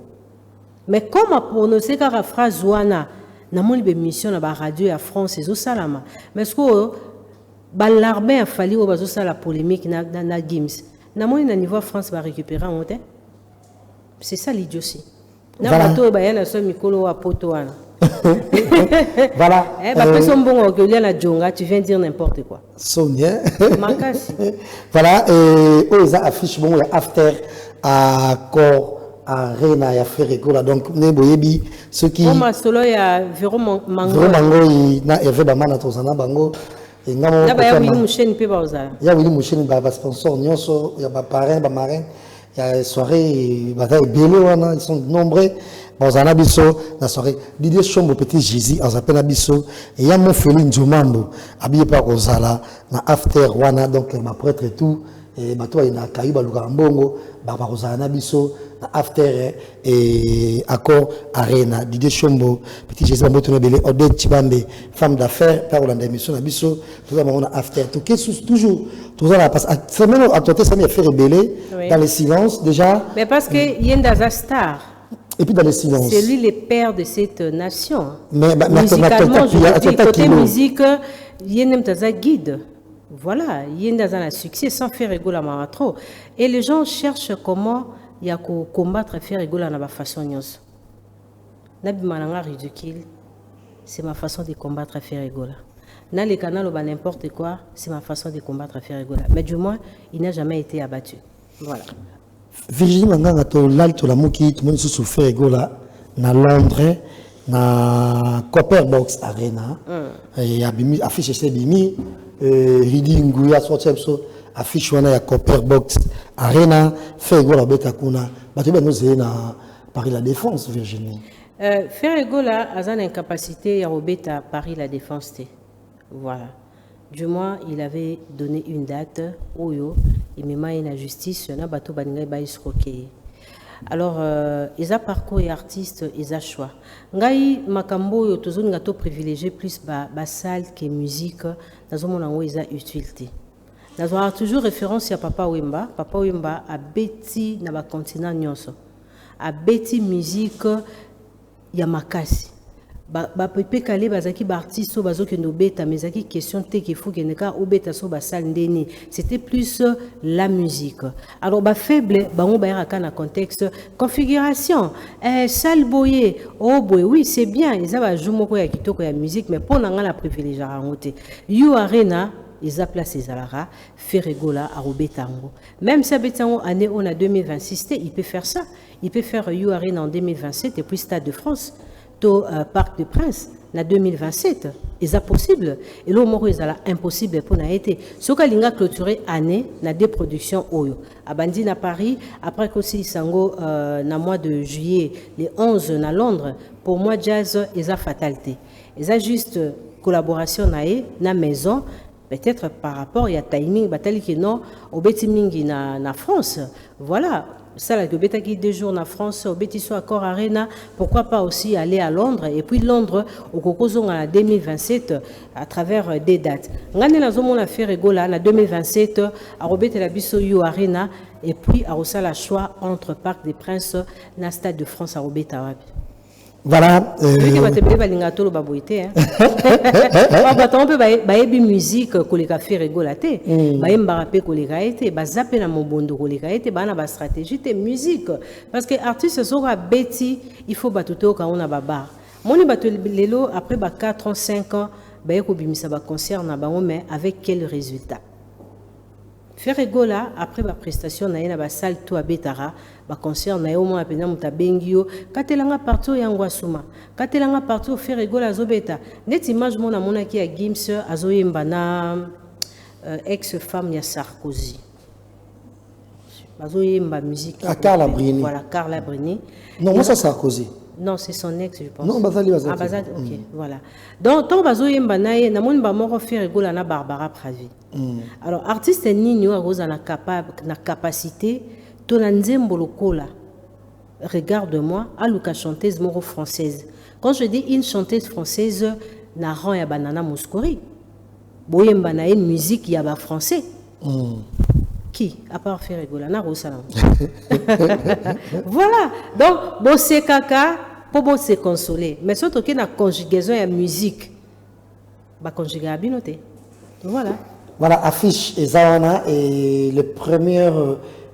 Mais comme a prononcé la phrase Zouana, na mon mission na radio à France et au Salama. Mais ce que l'armée a fallu au bazo la polémique na Gims. Na mon niveau France va récupérer un monté. C'est ça l'idiotie. Voilà. Voilà. Tu viens dire n'importe quoi. Sonia. Voilà. Et ils affichent bon after à corps à Rena et à Ferregola. Donc Neboyebi ceux qui. Comment solo ya Véro Mango. Véro Mango na Hervé Bamana tozana bango. Et ngamo. Là ya Willy Mouchen pe ba oza. Ya Willy Mouchen ba sponsor nyonso ya ba parrain ba marin. Il y a des soirées, ils sont nombreux. Bon, on a biso la soirée. Didier Chombo petit Jésus, on s'appelle Abisso. Et il y a mon Félix Njomambo, habillé par Ozala, na after Wana, donc ma prêtre et tout. Et bateau il y a Kaïba Lugambongo, Baba Ozala Nabiso, na after et accord Arena. Didier Chombo, petit Jésus, Bambo Tonobele, Odette Chibambe, femme d'affaires, par Olanda Mission Nabiso, tout ça, on a after. Toujours. Tout ça, parce que c'est même à toi, ça m'a fait rebeller dans le silence déjà. Mais parce que Yendaza Star. Et puis dans le silence. C'est lui le père de cette nation. Mais musicalement, je dis, côté musique, Yendaza guide. Voilà, Yendaza a succès sans faire rigoler à trop. Et les gens cherchent comment il y a qu'à combattre faire rigoler à la façon nyos. Nabi Mananga ridicule, c'est ma façon de combattre faire rigoler. Dans les canaux, n'importe quoi, c'est ma façon de combattre à faire rigoler. Mais du moins, il n'a jamais été abattu. Voilà. Virginie Manganga, l'alto la mouki, tout le monde se souffre rigoler na Londres, na Copperbox Arena. Et affiche chez Bimi, Reading Gouya, sorti affiche wana ya Copperbox Arena, fait rigoler beta kuna. Batu ben nous na Paris la Défense, Virginie. Faire rigoler a une incapacité à Robeta Paris la Défense. Voilà. Du moins, il avait donné une date où il m'a mis la justice, il y a bateau baningay baïs roké. Alors, ils ont parcours et artistes, ils ont choix. Ngai makambo yo toujours ngato privilégié plus ba salle que musique, dans mon ango ils ont utilité. Nous avons toujours référence à Papa Wemba. Papa Wemba a bêti na ba continent nyonso. A bêti musique ya makasi. Ba pepe kale bazaki ba artiste bazoki no beta mais zaki question te qu'il faut que neka obeta so ba salle ndeni, c'était plus la musique. Alors ba faible ba on ba yaka na contexte configuration salle boye oh boy oui c'est bien ils a ba jumoko ya kitoko ya musique mais pour nanga la privilégier à ngote you arena ils a placé Zalara Ferregola à Robetango même si Betango année on a 2026 il peut faire ça, il peut faire you arena en 2027 et puis Stade de France au Parc de Prince en 2027, c'est possible. Et là, c'est impossible pour nous. Ce qui a clôturé l'année, na des productions Oyo. À Bandine à Paris, après aussi Sango, na mois de juillet, les 11 à Londres, pour moi, jazz, ils a fatalité. Ils a juste collaboration na maison, peut-être par rapport à timing, bataille qui non, au timing na France. Voilà. ça là que betaki 2 jours en France au Betiso Accor Arena, pourquoi pas aussi aller à Londres, et puis Londres au Kokozong en 2027 à travers des dates. Ngane na zomo na faire Egola en 2027 à Robete la Biso You Arena, et puis à Rosala choix entre Parc des Princes na Stade de France à Robeta Wabi. Voilà. Musique koleka faire rigola te bayemba pe koleka ete bazape na mobondo koleka ete bana ba stratégie te musique parce que artiste soka beti il faut batuto ka on a baba moni bato lelo après ba 4 ans 5 ans baye ko bimisa ba concert na bango mais avec quel résultat faire rigola après ba prestation na yena ba salle to abetara ba concert na yo mo apena mutabengio katelanga partout yango asuma katelanga partout faire rigola zobeta net image mona mona ki ya Gims azoyemba na ex femme ya Sarkozy bazoyemba musique à Carla Bruni. Voilà Carla Bruni. Non moi ça Sarkozy. Non, c'est son ex, je pense. Non, Bazali. Ah, Bazali, ok, voilà. Donc, tant bazoyemba nae na moni ba moko faire rigola na Barbara Pravi. Alors, artiste nini wa roza na capacité to na nzembo lokola. Regarde-moi, aluka chanteuse moro française. Quand je dis une chanteuse française, na ran ya banana Mouskouri. Boyemba na une musique ya ba français. Qui à part faire rigola na rosa. Voilà. Donc, bosse kaka pour se consoler. Mais surtout qu'il y a une conjugaison et musique. Bah conjuguer à binoté. Voilà. Voilà, affiche Ezawana et le premier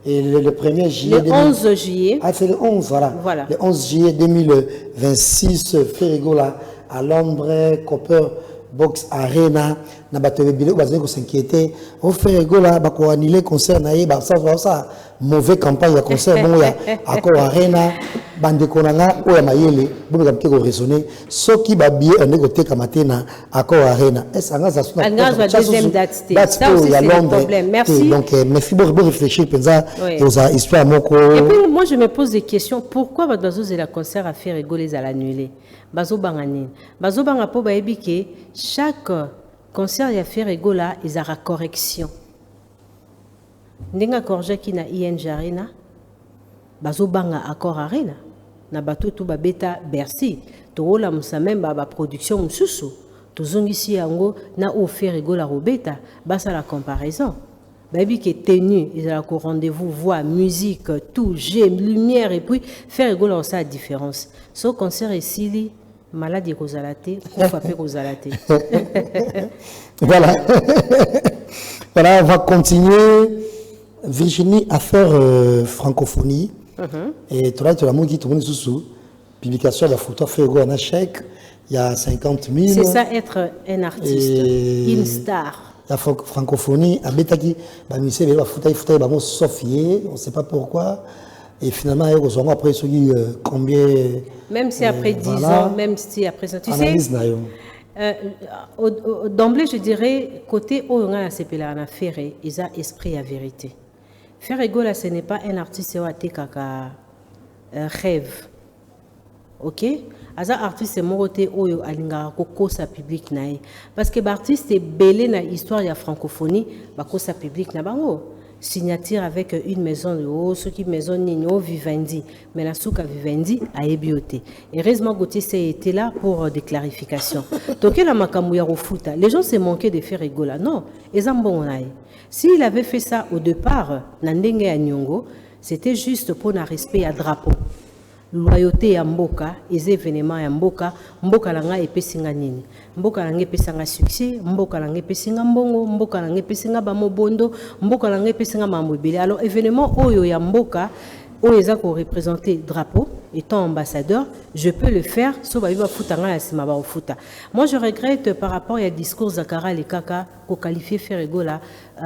juillet. Le 11 juillet. Ah, c'est le 11, voilà. Le 11 juillet 2026, Ferrigola à Londres, Copper Box Arena. Na bato bebile bazali ko s'inquiéter. Au Ferrigola ba ko annuler concert na ye ba ça mauvais campagne ya concert bon ya Accor Arena bande konanga o ya mayele bon ka ko raisonner soki ba billet un côté kamatena Accor Arena est-ce anga ça sona la deuxième date ça aussi c'est le problème. Merci. Donc merci beaucoup réfléchir penza aux histoire moko. Et puis moi je me pose des questions, pourquoi bazo c'est la concert à faire rigoler à l'annuler bazo bangani bazo banga po ba ebike chaque concert ya faire rigola ils a correction ndenga korja ki na ING Arena bazo banga Accor Arena na bato tout babeta Bercy to ola musa même ba production mususu to zongisi yango na o faire rigola robeta basa la comparaison baby qui est tenu ils a ko rendez-vous voix musique tout jeu lumière et puis faire rigola ça la différence so concert ici maladie kozalate ko fape kozalate. Voilà. Voilà, on va continuer Virginie à faire francophonie. Et tu l'as dit, tout le monde sous publication de la photo fait un chèque, il y a 50 000. C'est ça être un artiste, une star. La francophonie, à Betaki, on ne sait pas pourquoi. Et finalement, après, combien. Même si après 10 ans, même si après ça. Tu sais, d'emblée, je dirais, côté où on a ferré, ils ont esprit à vérité. Faire rigola, ce n'est pas un artiste qui a rêve. Ok? Un artiste qui a un public. Parce que l'artiste est belé dans l'histoire de la francophonie, il public. Signature avec une maison de haut, ce qui maison Nino Vivendi, mais la souka Vivendi a ébioté. Heureusement, Gauthier était là pour des clarifications. Donc, la makamouya au foot, les gens se manquaient de faire rigola. Non, ils ont bon aïe. S'il avait fait ça au départ, Nandenge à Nyongo, c'était juste pour un respect à drapeau. Loyauté à Mboka, les événements à Mboka, Mboka langa et pesinga nini. Mboka langa pesinga succès, Mboka langa pesinga mbongo, Mboka langa pesinga bamobondo, Mboka langa pesinga mamobile. Alors événement oyo ya Mboka, oyo ezako représenter drapeau, étant ambassadeur, je peux le faire, sauf à futanga ya sima ba futa. Moi je regrette par rapport à discours Zakara les kaka ko qualifier faire rigola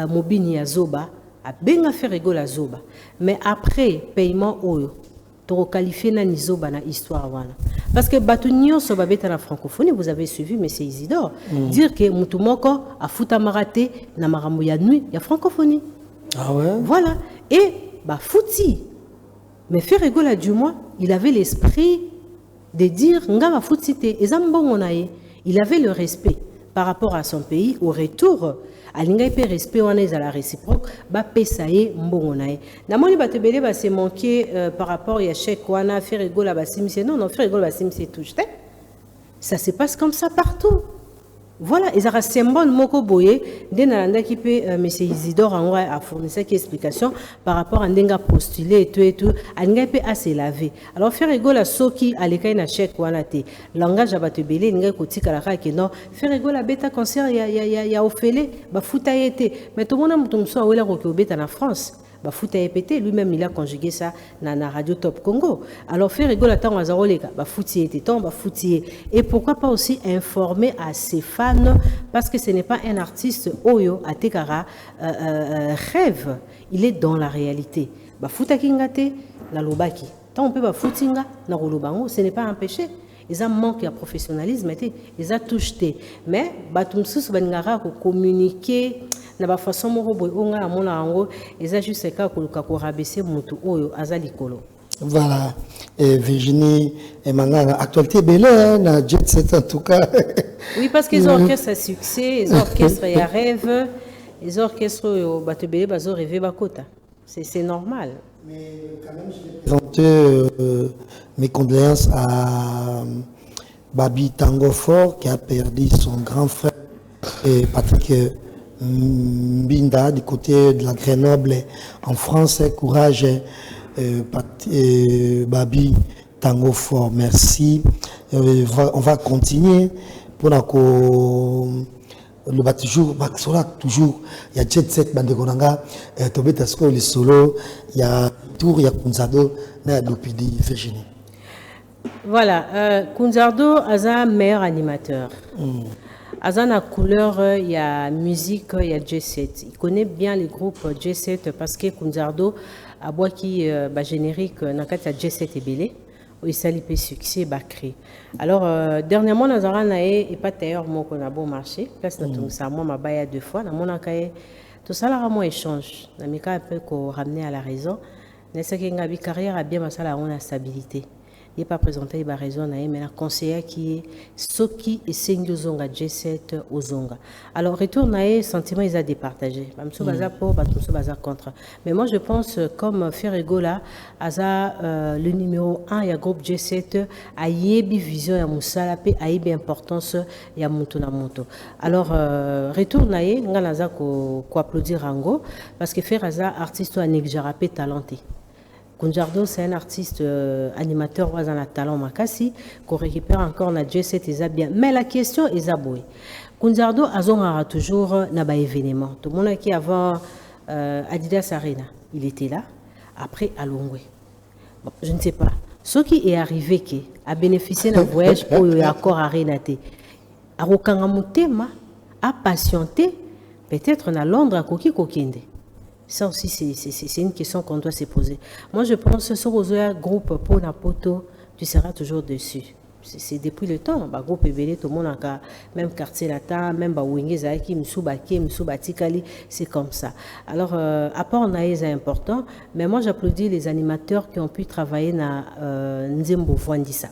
mobini ya zoba, a benga faire rigola zoba. Mais après paiement oyo to qualifier na nizoba na histoire wana parce que batunio so babeta na francophonie vous avez suivi M. Isidore dire que mutu moko a futa maraté na marambo ya nuit ya francophonie. Ah ouais, voilà et ba futi mais faire rigola du moins il avait l'esprit de dire nga ba futi te ezambongo na ye il avait le respect par rapport à son pays, au retour, alinga pe respect wana ezala réciproque, ba pesa ye mbongo na ye. Na moni bato ebele ba se manquer par rapport ya chèque wana faire rigola ba simisi. Non, faire rigola ba simisi touche. Ça se passe comme ça partout. Voilà, ils ont un symbole moko boye de nalanda qui peut monsieur Isidore a fourni cette explication par rapport à ndenga postulé et tout anga peut assez laver. Alors faire rigola soki aleka na chèque wana te. Langage abatu belé nga kotika la ka ke non faire rigola beta concert ya ofele ba futa yete. Mais tout le monde mutum so wela ko beta na France. Ba futa yepete lui-même il a conjugué ça na radio Top Congo. Alors faire rigola tant azaroleka ba futi yete tant ba futi et pourquoi pas aussi informer à ses fans parce que ce n'est pas un artiste oyo atekara rêve, il est dans la réalité. Ba futa kingate na lobaki. Tant on peut ba futinga na rolobango, ce n'est pas un péché. Ils ont manqué de professionnalisme, ils ont touché. Mais batumsus bangara ko communiquer na ba façon moko boy onga amona ngo ils ont juste ka ko rabaisser mutu oyo azalikolo. Voilà, et Virginie et Mangana, actualité belle, na Jet Set en tout cas. Oui, parce qu'ils ont orchestre à succès, ils ont orchestre à rêve, ils ont orchestre batebele bazo rêver bakota. C'est normal. Mais quand même, je vais présenter mes condoléances à Babi Tango Fort qui a perdu son grand frère et Patrick Mbinda du côté de la Grenoble en France. Courage, Babi Tango Fort. Merci. On va continuer pour la le bat toujours il y a Jet Set bandekonanga tobeta sko le solo il y a tour il y a Kunzardo na Lupidi Virginie. Voilà, Kunzardo aza meilleur animateur. Aza na couleur il y a musique il y a Jet Set. Il connaît bien les groupes Jet Set parce que Kunzardo a bois qui ba générique na kati Jet Set et belé. Il s'allie succès bacré. Alors dernièrement Nazara nae et pas d'ailleurs mon qu'on a bon marché place na tout ça moi ma baya 2 fois na mon akaye tout ça là vraiment échange na mika un peu ko ramener à la raison n'est-ce que ngabi carrière a bien masala on a stabilité il pas présenté ba raison nae mais la conseiller qui est soki et sengo zonga J7 ozonga. Alors retour nae sentiment ils a départagé bamso baza pour bamso baza contre mais moi je pense comme Ferregola aza le numéro 1 ya groupe J7 a yebi vision ya musala pe a yebi importance ya mutu na mutu. Alors retour nae nganaza ko applaudir rango parce que Ferraza artiste à négligeara pe talenté. Kunzardo, c'est un artiste animateur dans la talent makasi qu'on récupère encore na J7 et bien. Mais la question est abouée. Kunzardo a toujours na événement. Tout le monde qui avant Adidas Arena, il était là. Après à Longwe. Bon, je ne sais pas. Ce qui est arrivé qui a bénéficié d'un voyage pour l'accord Arena té. A Rokangamutema a patienté peut-être na Londres à Koki Kokinde. Ça aussi, c'est une question qu'on doit se poser. Moi, je pense que ce groupe pour Napoto, tu seras toujours dessus. C'est depuis le temps. Le groupe Ebele, tout le monde a même quartier latin, même Wingé Zaki, Msoubaki, Msoubatikali, c'est comme ça. Alors, apport Naï est important, mais moi, j'applaudis les animateurs qui ont pu travailler dans Nzembo Fwandissa.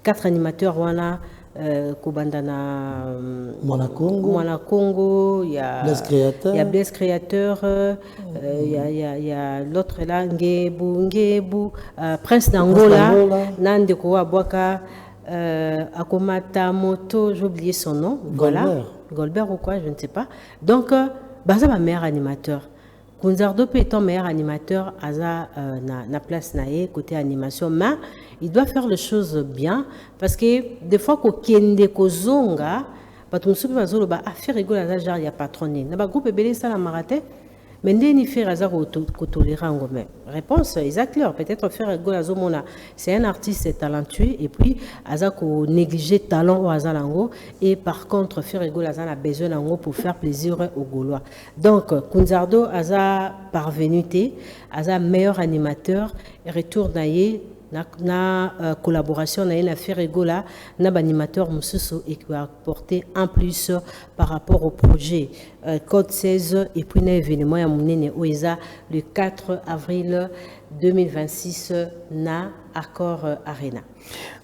4 animateurs, voilà. Kobandana Congo, il y a Blaise Créateur, il y a l'autre là, Ngebu, Prince d'Angola, Nande Kowa Boaka, Akomata Moto, j'ai oublié son nom, voilà, Goldberg ou quoi, je ne sais pas. Donc, Baza ma meilleur animateur. Kunzardo peut être meilleur animateur à na place nae côté animation, mais il doit faire les choses bien parce que des fois qu'on kende kozonga, pas tout le monde bazolo ba affaire rigole à genre il y a patronné. Na ba groupe belé ça la marate, mais ndeni faire azar ko tolérant même. Réponse exactement, peut-être faire rigole à zomona. C'est un artiste talentueux et puis azar ko négliger talent au azalango et par contre faire rigole azar a besoin d'ango pour faire plaisir aux Gaulois. Donc Kunzardo azar parvenu té, azar meilleur animateur et retour naie na collaboration na une affaire égola na animateur mususu et qui va apporter un plus par rapport au projet code 16 et puis un événement ya munene oeza le 4 avril 2026 na Accor Arena.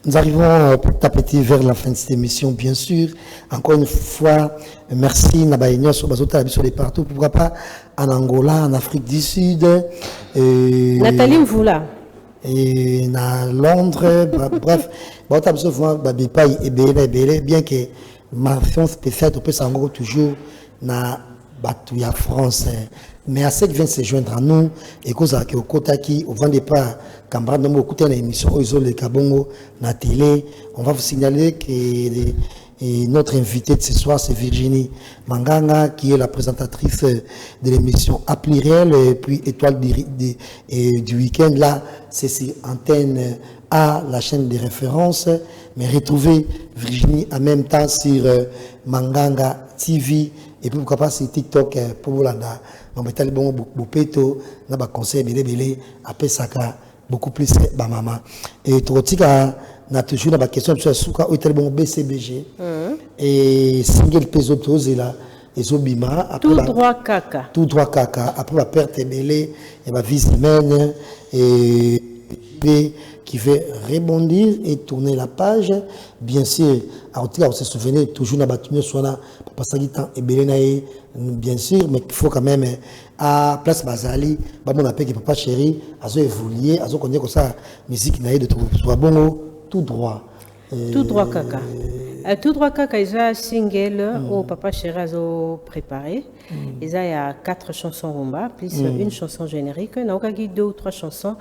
Nous arrivons petit à petit vers la fin de cette émission, bien sûr. Encore une fois, merci Nabaïnia sur les partout. Pourquoi pas en Angola, en Afrique du Sud. Nathalie Mvoula. Et à Londres, bref. Bien que ma fiance spéciale, on peut s'en toujours na Batouya France. Mais à ceux qui viennent se joindre à nous, et qu'on a au Kotaki, au vendez pas, Cambra, nous écoutons l'émission, les Kabongo, la télé, on va vous signaler que notre invitée de ce soir, c'est Virginie Manganga, qui est la présentatrice de l'émission à pluriel, et puis Étoile du week-end. Là, c'est sur Antenne A, la chaîne de référence. Mais retrouvez Virginie en même temps sur Manganga TV, et puis pourquoi pas sur TikTok pour l'anda. On mettait le bon bopeto, na ba conseil belé après ça beaucoup plus ba maman. Et trotika na toujours na ba question sur souka ou tel bon BCBG. Et single pesotos et là ezobima après tout droit caca. Tout droit caca après la perte belé et ba vie humaine et qui fait rebondir et tourner la page. Bien sûr, on se souvient toujours na battu sur na papa Sagitan et belé bien sûr, mais il faut quand même à place Bazali, mon appel qui papa chéri, à zo évoluer, à zo connaître comme ça musique naïe de soit bon tout droit. Tout droit caca. Tout droit caca, il y a un single au papa chéri a préparé. Il y a 4 chansons rumba plus une chanson générique. Il y a 2 ou 3 chansons.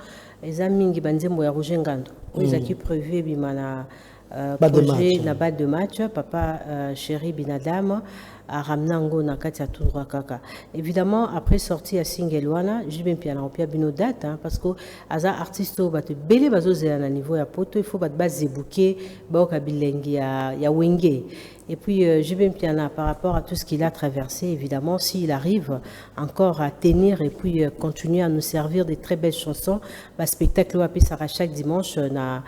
Il y a mingi banzembo ya Roger Ngando. Il y a qui prévu bimana projet na bas de match papa chéri binadam à Ramnango na katia tout droit kaka. Évidemment après sortie à single wana, j'ai bien piano pia bino date parce que aza artiste ba te belé bazo zela niveau ya poto, il faut ba base bouquet ba ka bilengi ya wenge. Et puis j'ai bien piano par rapport à tout ce qu'il a traversé, évidemment s'il arrive encore à tenir et puis continuer à nous servir de très belles chansons, ba spectacle wa sera chaque dimanche na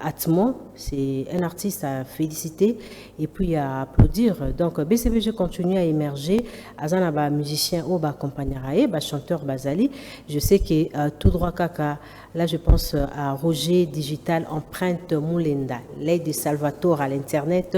Atmo, c'est un artiste à féliciter et puis à applaudir. Donc BCBG continue à émerger. Azana ba musicien ou ba accompagnera ba chanteur Bazali. Je sais que tout droit kaka. Là je pense à Roger Digital Empreinte Moulenda, l'aide de Salvatore à l'internet.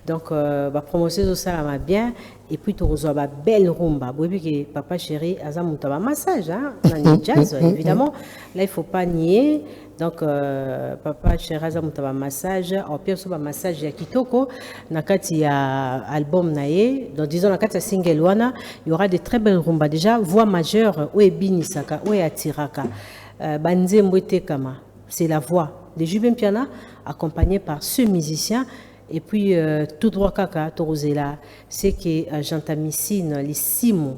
Donc ba promotion ça va bien. Et puis tu reçois ba belle rumba. Oui que papa chéri Azam ba massage hein, dans jazz évidemment. Là il faut pas nier. Donc papa Cheraza mutaba massage en pire sur massage ya kitoko nakati ya album nae donc disons nakati ya single wana il y aura de très belles rumba déjà voix majeure ou ebinisaka ou atiraka banzembo etekama c'est la voix de Jubin Piana accompagné par ce musicien et puis tout droit kaka torozela c'est que Jantamissine lissimo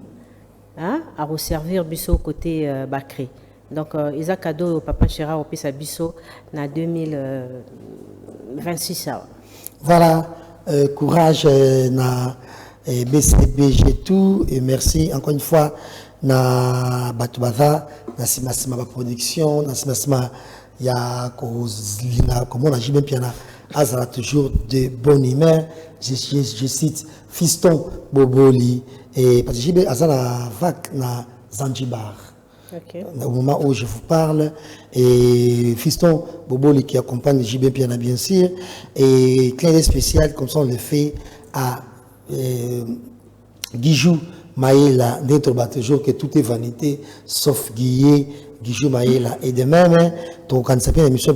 hein à resservir biso côté Bakri. Donc, ils ont cadeau au papa Chéra au Pisa Bisso en 2026. Voilà, courage na BCBG tout et merci encore une fois na Batubaza, na Simasima production, na Simasima ya Kozlina, comme on a dit bien piana, Azara toujours de bonne humeur. Je cite Fiston Boboli et parce que j'ai Azara vac na Zanzibar. Okay. Au moment où je vous parle, et Fiston Boboli qui accompagne JB Piana bien sûr, et clin d'œil spécial comme ça on le fait à Guijou Maïla, d'être toujours que tout est vanité, sauf Guijou Maïla, et de même, donc quand ça s'appelle l'émission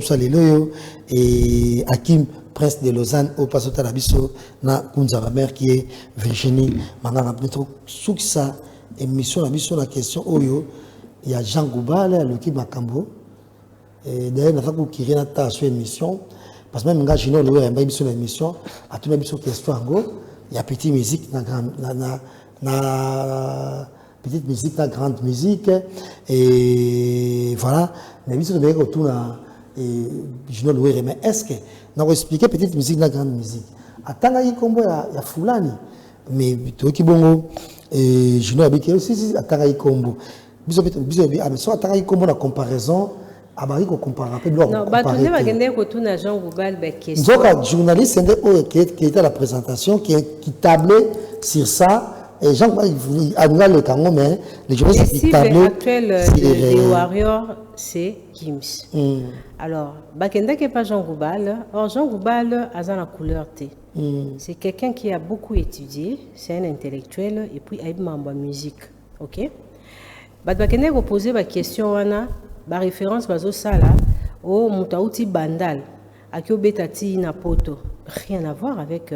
et Hakim Prince de Lausanne au Passo Tarabiso, na Kunzara mère qui est Virginie Manganga, sous ça émission la question Oyo. Il y a Jean Gouba, l'équipe Makambo. Et d'ailleurs, il y a qui rien à sur l'émission. Parce que même quand je n'ai sur l'émission, à tout le monde sur question il y a petite musique, petite musique, grande musique. Et voilà. Mais je vais retourner je n'ai mais est-ce que nous avons expliqué petite musique, grande musique. À Tangayi Kombo, il y a Foulani. Mais tu qui bongo, je n'ai pas aussi à Tangayi Kombo. Mais soit Tangayi Kombo, la comparaison, abari ko comparer pe bloc non batunde bagende ko tuna Jean Goubal ba question donc journaliste qui était à la présentation qui tablait sur ça et Jean Goubal a le Congo mais les journalistes qui tablaient actuel des Warriors c'est Gims alors bakende que pas Jean Goubal or Jean Goubal a la couleur T c'est quelqu'un qui a beaucoup étudié c'est un intellectuel et puis a eu membre musique OK bakende ko poser ba question wana ba référence bazo sala au mutauti bandal akio betati na poto rien à voir avec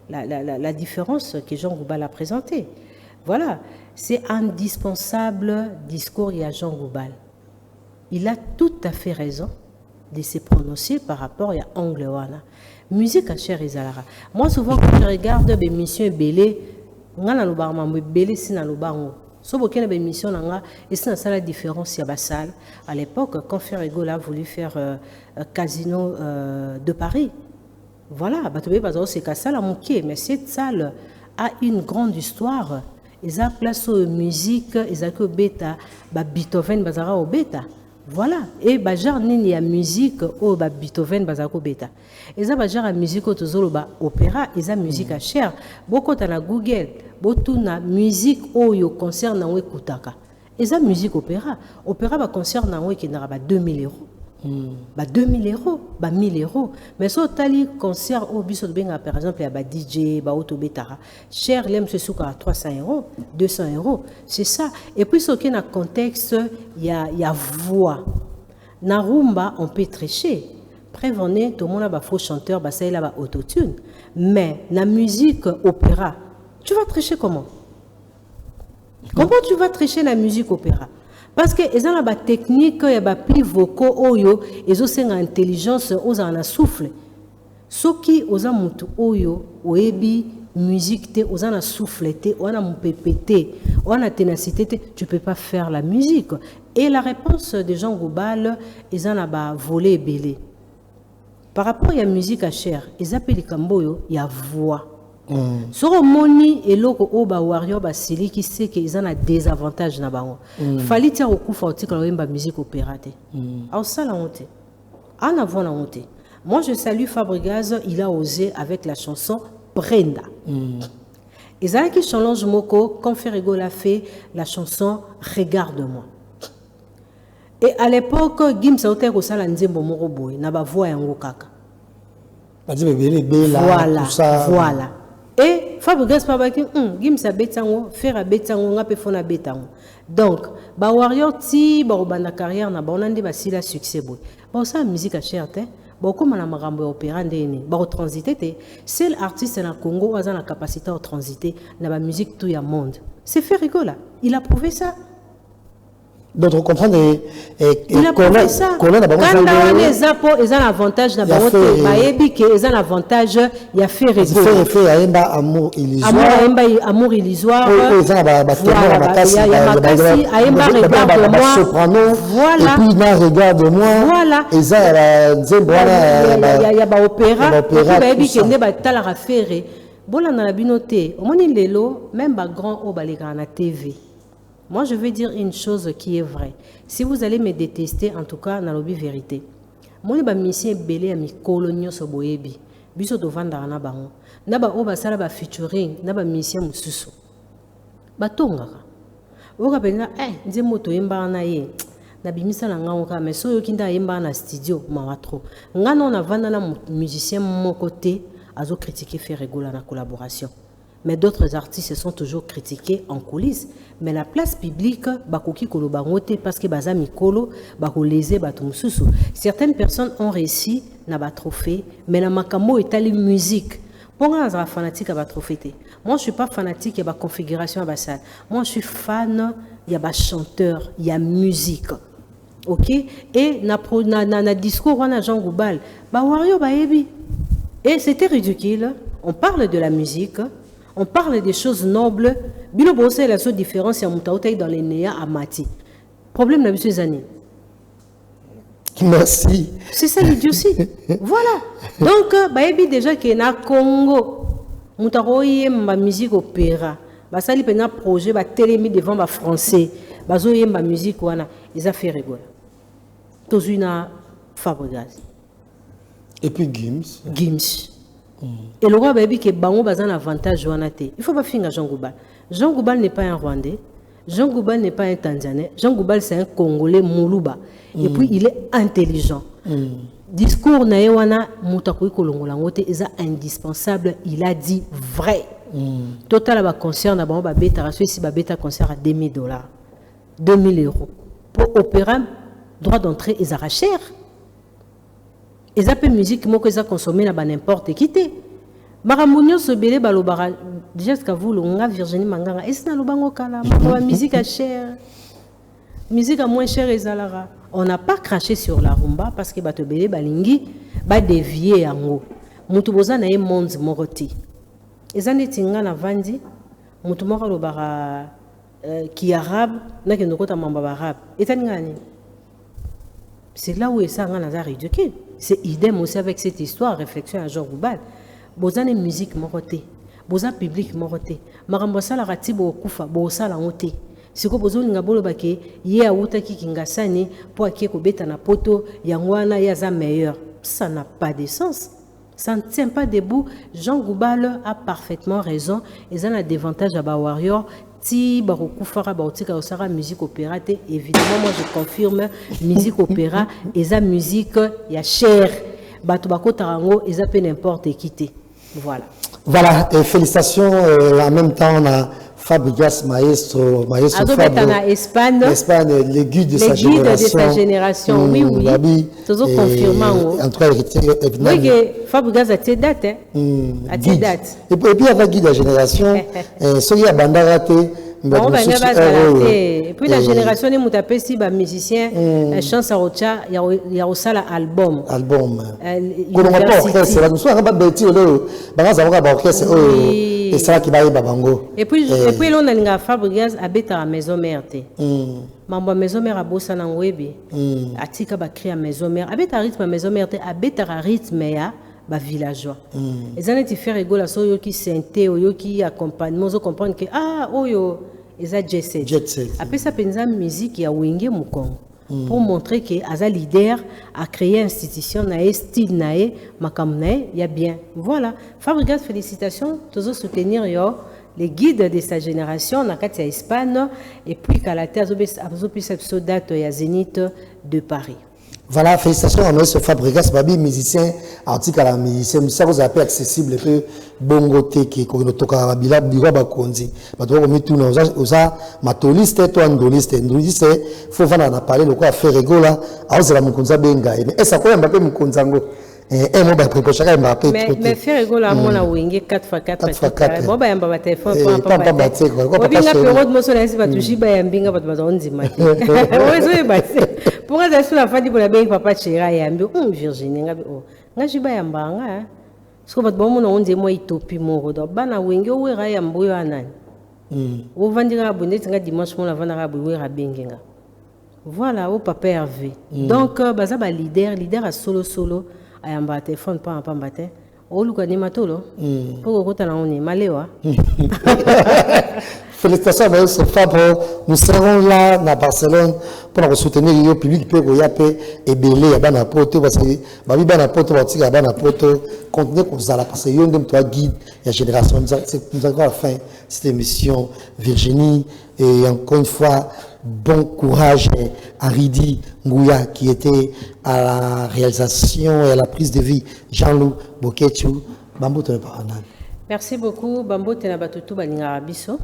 la différence que Jean Goubal a présentée. Voilà, c'est indispensable discours il y a Jean Goubal. Il a tout à fait raison de se prononcer par rapport à Angle Wana. Musique à cher Izalara. Moi souvent quand je regarde des missions belé, ngana lubarma belé sina lubango. So bokena be mission nanga et c'est ça la différence ya basal à l'époque quand Ferrego a voulu faire casino de Paris. Voilà, batobé bazo c'est ka sala moké mais cette salle a une grande histoire. Ils a place aux musique, ils a que bêta ba Beethoven bazara au bêta. Voilà, et ba genre nini ya musique au ba Beethoven bazako bêta. Ils a ba genre la musique au tozolo ba opéra, ils a musique à cher. Beaucoup na Google botuna musique oyo concert na we kutaka eza musique opéra ba concert na we ki na ba 2000 euros ba 2000 euros ba 1000 euros mais so tali concert au biso benga par exemple ya ba DJ ba auto betara cher lem se souka à 300 euros 200 euros c'est ça et puis ce qui na contexte ya voix na rumba on peut tricher prévenez tout le monde ba faux chanteur ba ça là ba autotune mais la musique opéra tu vas tricher comment? Comment tu vas tricher la musique opéra? Parce que ils ont la technique, il y a des plis vocaux, ils ont une intelligence, ils ont un souffle. Ce qui ils ont mutu oyo, oebi musique, ils ont un souffle, ils ont un pépété, ils ont une ténacité, tu peux pas faire la musique. Et la réponse de Jean Goubal, ils ont la volé belé. Par rapport à la musique à cher, ils appellent les camboyo, il y a voix. Soro moni et loko oba warrior ba sili qui sait qu'ils ont un désavantage na bango. Fali tia okufa otika loemba musique opératé. Au ça la honte. En avant la honte. Moi je salue Fabregas, il a osé avec la chanson Brenda. Et ça qui challenge moko quand Ferrego l'a fait la chanson Regarde-moi. Et à l'époque Gims a au sala nzembo moko boy na ba voix yango kaka. Voilà. Et Fabregas Pabaki, Gims a betango, faire a betango, nga pe fona betango. Donc, ba warrior ti ba obanda carrière na ba onande ba sila succès boy. Ba ça musique a cher te, ba comme na marambo opéra ndene, ba transiter te. Seul artiste na Congo a la capacité à transiter na ba musique tout ya monde. C'est Ferrego là, il a prouvé ça. Donc on comprend il a prouvé ça. Quand on est zapo, ils ont l'avantage na bango te, ba yebi que ils ont l'avantage ya Ferrego. Fait aimba amour illusoire. Amour illusoire. Ils ont ba makasi, aimba regarde-moi. Soprano. Voilà. Et puis na regarde-moi. Voilà. Ils ont nzembo il y a ba opéra. Ba yebi que ne ba tala ra ferré. Bola na binoté. Au moni lelo même ba grand o ba leka na TV. Moi, je veux dire une chose qui est vraie. Si vous allez me détester, en tout cas, dans la vérité, moi, je suis belé à mi colonio so boebi. Biso to vanda na bango. Na ba oba sala ba featuring, na ba mission mususu. Ba tonga. Oka pena nze moto yemba na ye. Na bimisa na nga oka mais so yo kinda yemba na studio ma trop. Nga non na vanda na musicien mon côté azo critiquer Ferrego la collaboration. Mais d'autres artistes sont toujours critiqués en coulisses. Mais la place publique, bakoki koloba ngote parce que baza mikolo, bako lese batumususu. Certaines personnes ont réussi na ba trophée, mais na makamo etali musique. Pourquoi on est fanatique à ba trophée? Moi je suis pas fanatique à ba configuration à ba salle. Moi je suis fan il y a ba chanteur, il y a musique. OK? Et na discours on a Jean Goubal, ba wario ba yebi. Et c'était ridicule. On parle de la musique. On parle des choses nobles. Bilo bossé la seule différence, c'est dans les néas à Mati. Problème n'a pas années. Merci. C'est ça l'idiotie. Voilà. Donc, baebi déjà que na Congo, mutaroye ma musique opéra. Ba sali pena projet ba télémi devant ba français. Bazoye ma musique wana, ils a fait rigoler. tozuna Fabregas. Et puis Gims. Et le roi baby que bango bazan avantage wanate. Il faut pas finir Jean Goubal. Jean Goubal n'est pas un Rwandais. Jean Goubal n'est pas un Tanzanais. Jean Goubal c'est un Congolais Moulouba. Et puis il est intelligent. Discours na yewana mutakoi kolongola ngote eza indispensable. Il a dit vrai. Total ba concert na bango ba beta raso ici ba beta concert à $2,000. 2,000 €. Pour opéra droit d'entrée ezara cher. Et ça peut musique moi que ça consommer là n'importe qui té. Maramunyo se belé balobara déjà ce que vous longa Virginie Manganga est-ce na lobango kala ma musique à cher. Musique à moins cher ezalara. On n'a pas craché sur la rumba parce que bato belé balingi ba dévier yango. Mutu boza na ye monde moroti. Ezane tinga na vandi mutu moko lobara qui arabe na ke ndokota mamba arabe. Etani c'est là où ça a réduit. C'est idem aussi avec cette histoire, réflexion à Jean Goubal. Bozan est musique moroté, bozan public moroté. Marambosa la ratibo kufa, bosa la honte. Si ko bozo linga bolo bake, ye a wuta ki kingasani pour ake ko beta na poto, yangwana yaza meilleur. Ça n'a pas de sens. Ça ne tient pas debout. Jean Goubal a parfaitement raison. Ils ont un avantage à Warrior. Si Barokufara Baotika Osara musique opéra, évidemment, moi je confirme musique opéra, et ça musique, il y a cher. Batubako Tarango, et ça peut n'importe qui. Voilà. Voilà, et félicitations en même temps on a Fabregas Maestro Fabio en Espagne, les guides de sa génération. Oui, toujours confirmant. En tout cas, oui, Fabregas a tes dates. A tes dates. Et puis, il y a la guide de la génération. Soyez à Bandarate. Et puis la génération est moutapé si ba musicien chance à Rocha il y a aussi l'album c'est la nous soit pas bêtise le banga ça va orchestre et ça qui va y babango et puis l'on a linga Fabregas habite à maison mère té mambo maison mère a bossa na webi atika ba créer maison mère habite à rythme maison mère té habite à rythme ya ba villageois et ça n'est faire rigoler so yo qui synthé yo qui accompagne moi je comprendre que oyo eza jet set après ça penza musique ya wenge mukongo pour montrer que aza leader a créé institution na style na makam na ya bien voilà Fabregas félicitations toujours soutenir yo les guides de sa génération na kati ya Espagne et puis Kalate azopisa date ya Zénith de Paris. Voilà, félicitations à M. Fabregas, Babi, musicien, article à la musicien, ça vous appelle accessible, que bongo teki, qu'on a toka rabila, bureau bakonzi. Bah, toi, on met tout, on a matoliste, toi, ndoliste, faut faire en parler, le quoi, faire rigolo, là, alors c'est la mukonza benga. Mais, ça, quoi, Mbappé mukonzango? Mais faire rigolo à mon awingue 4x4. Bon, bah, yamba ba téléphone, pas battre. Obinga période, moi, sur la liste, batuji, bah, yambinga, batu, on dit, mati. Pourquoi ça, sur la fin, pour la bien, papa, chéra, yambi, Virginie, nga jiba yambanga, parce que batu, bon, on dit, moi, itopi, mon rodo, bana wingue, ouera, yambo, yanan. Ou vendira abonné, tinga dimanche, mon la vendra abou, ouera, binginga. Voilà, au papa Hervé. Donc, baza, ba leader à solo. Ayamba téléphone pas en matin au luka ni matolo pour que tu ni malewa. Félicitations à ce Fabre, nous serons là à Barcelone pour soutenir le public pour y appeler et belé à Banapoto parce que Babi Banapoto va tirer à Banapoto continuer comme ça là parce que y a un toi guide la génération nous avons à la fin cette émission Virginie et encore une fois bon courage à Ridi Ngouya qui était à la réalisation et à la prise de vie Jean-Loup Bokechu Bambo te parana. Merci beaucoup Bambo te na batutu balinga biso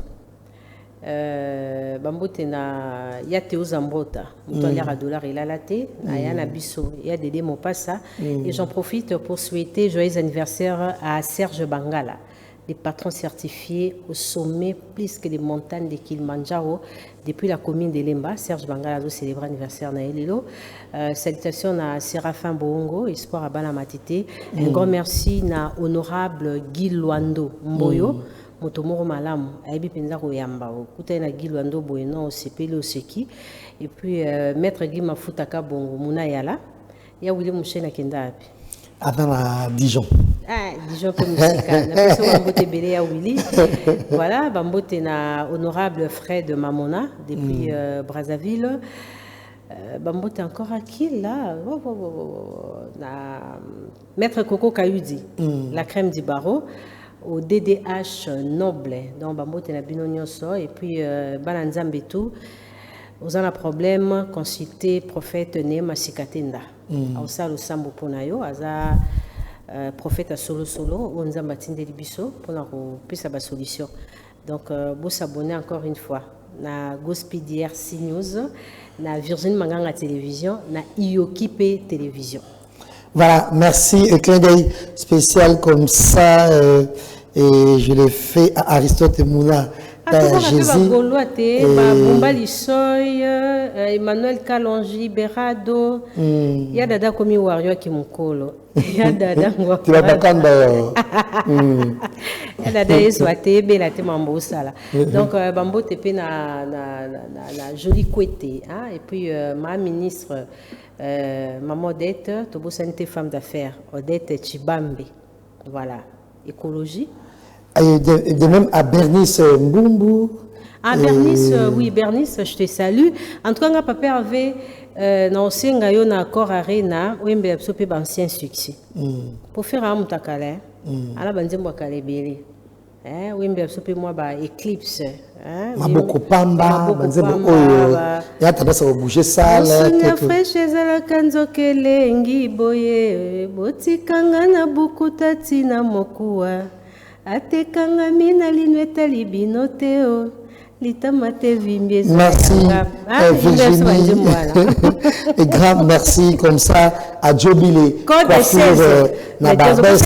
Bambo te na ya Théo Zambota muto ya dollar il a laté aya na biso ya Dédé Mopassa et j'en profite pour souhaiter joyeux anniversaire à Serge Bangala, des patrons certifiés au sommet plus que des montagnes de Kilimanjaro depuis la commune de Lemba. Serge Bangala a célébré l'anniversaire na Elilo. Salutations à Séraphin Boongo, espoir à Bana Matité. Un grand merci à honorable Guy Luando Mboyo. Motomoro Malam, Aibi Penzako Yamba, Koutena Guy Luando Boyeno, au CPL au Seki. Et puis Maître Guy Mafutaka Bongo Mouna Yala. Ya William Mouchena Kenda. À Dijon. Dijon comme musical. Bambote Belé à Willy. Voilà, Bambote na honorable frère de Mamona depuis Brazzaville. Bambote encore à qui là? Maître Coco Kayudi, la crème du barreau, au DDH Noble, donc Bambote na bino nyonso, et puis Balanzambe tout. Vous avez un problème, consultez prophète Nema Sikatenda. Aoussa le sambo ponayo, aza prophète à solo, on a batinde libiso pour la solution. Donc, vous s'abonner encore une fois na Gospel DRC News, na Virgin Manganga Télévision, na Iokipe Télévision. Voilà, merci. Un clin d'œil spécial comme ça, et je l'ai fait à Aristote Mouna. Emmanuel Kalonji, Berado, il y a dada comme Wario qui m'colo. Il y a dada tu vas pas il y a dada eswate bela te mambo sala. Donc bambo tepe na jolie couette, hein, et puis ma ministre maman Odette, tobo santé femme d'affaires, Odette Chibambe. Voilà, écologie. Et de même à Bernice Mbumbu. Ah, Bernice, oui, Bernice, je te salue. En tout cas, papa avait dans un accord arena où il y a un ancien succès. Pour faire un mutakale, à la bande de Mwakale Bélé. Oui, il y a un éclipse. Maboko Pamba, il y a un bouger sale. La fraîcheur à la kanzokele, ngi boye, botikanga na bukuta tina mokua. Atekanga mina linweta libinoteo. Merci Virginie. Et grand merci comme ça à Jobile coiffure na Barbès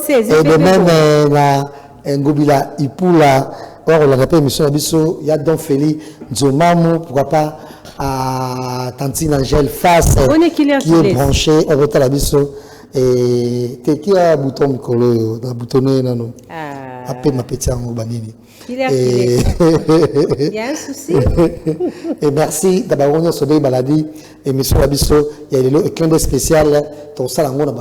et de même na Ngobila Ipula. Or on l'a rappelé monsieur Abisso, il y a donc Feli Nzomamu, pourquoi pas à Tantine Angèle Face qui est branché au retour à Abisso et qui a bouton mikolo na boutonné nano. Appelle ma petite Banini. Il y a un souci. Et merci d'abord on sur des maladies et monsieur Abisso, il y a le clin d'œil spécial ton salango na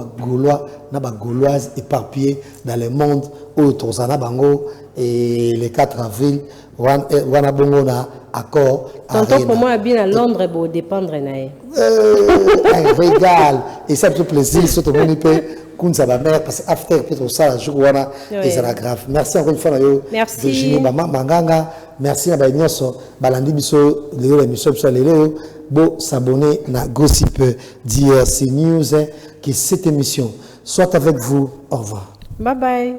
ba gauloise éparpillée dans le monde où Tozana Bango et les 4 avril wana bongo na accord. Tonton pour moi bien à Londres pour dépendre naé. Un régal et ça fait plaisir surtout mon épée. Ça va mère parce que after peut-être ça jour et ça la grave. Merci encore une fois merci Virginie maman Manganga, merci à Baignoso balandi biso les émissions sur les beau s'abonner na Gossip DRC News qui cette émission soit avec vous. Au revoir. Bye bye.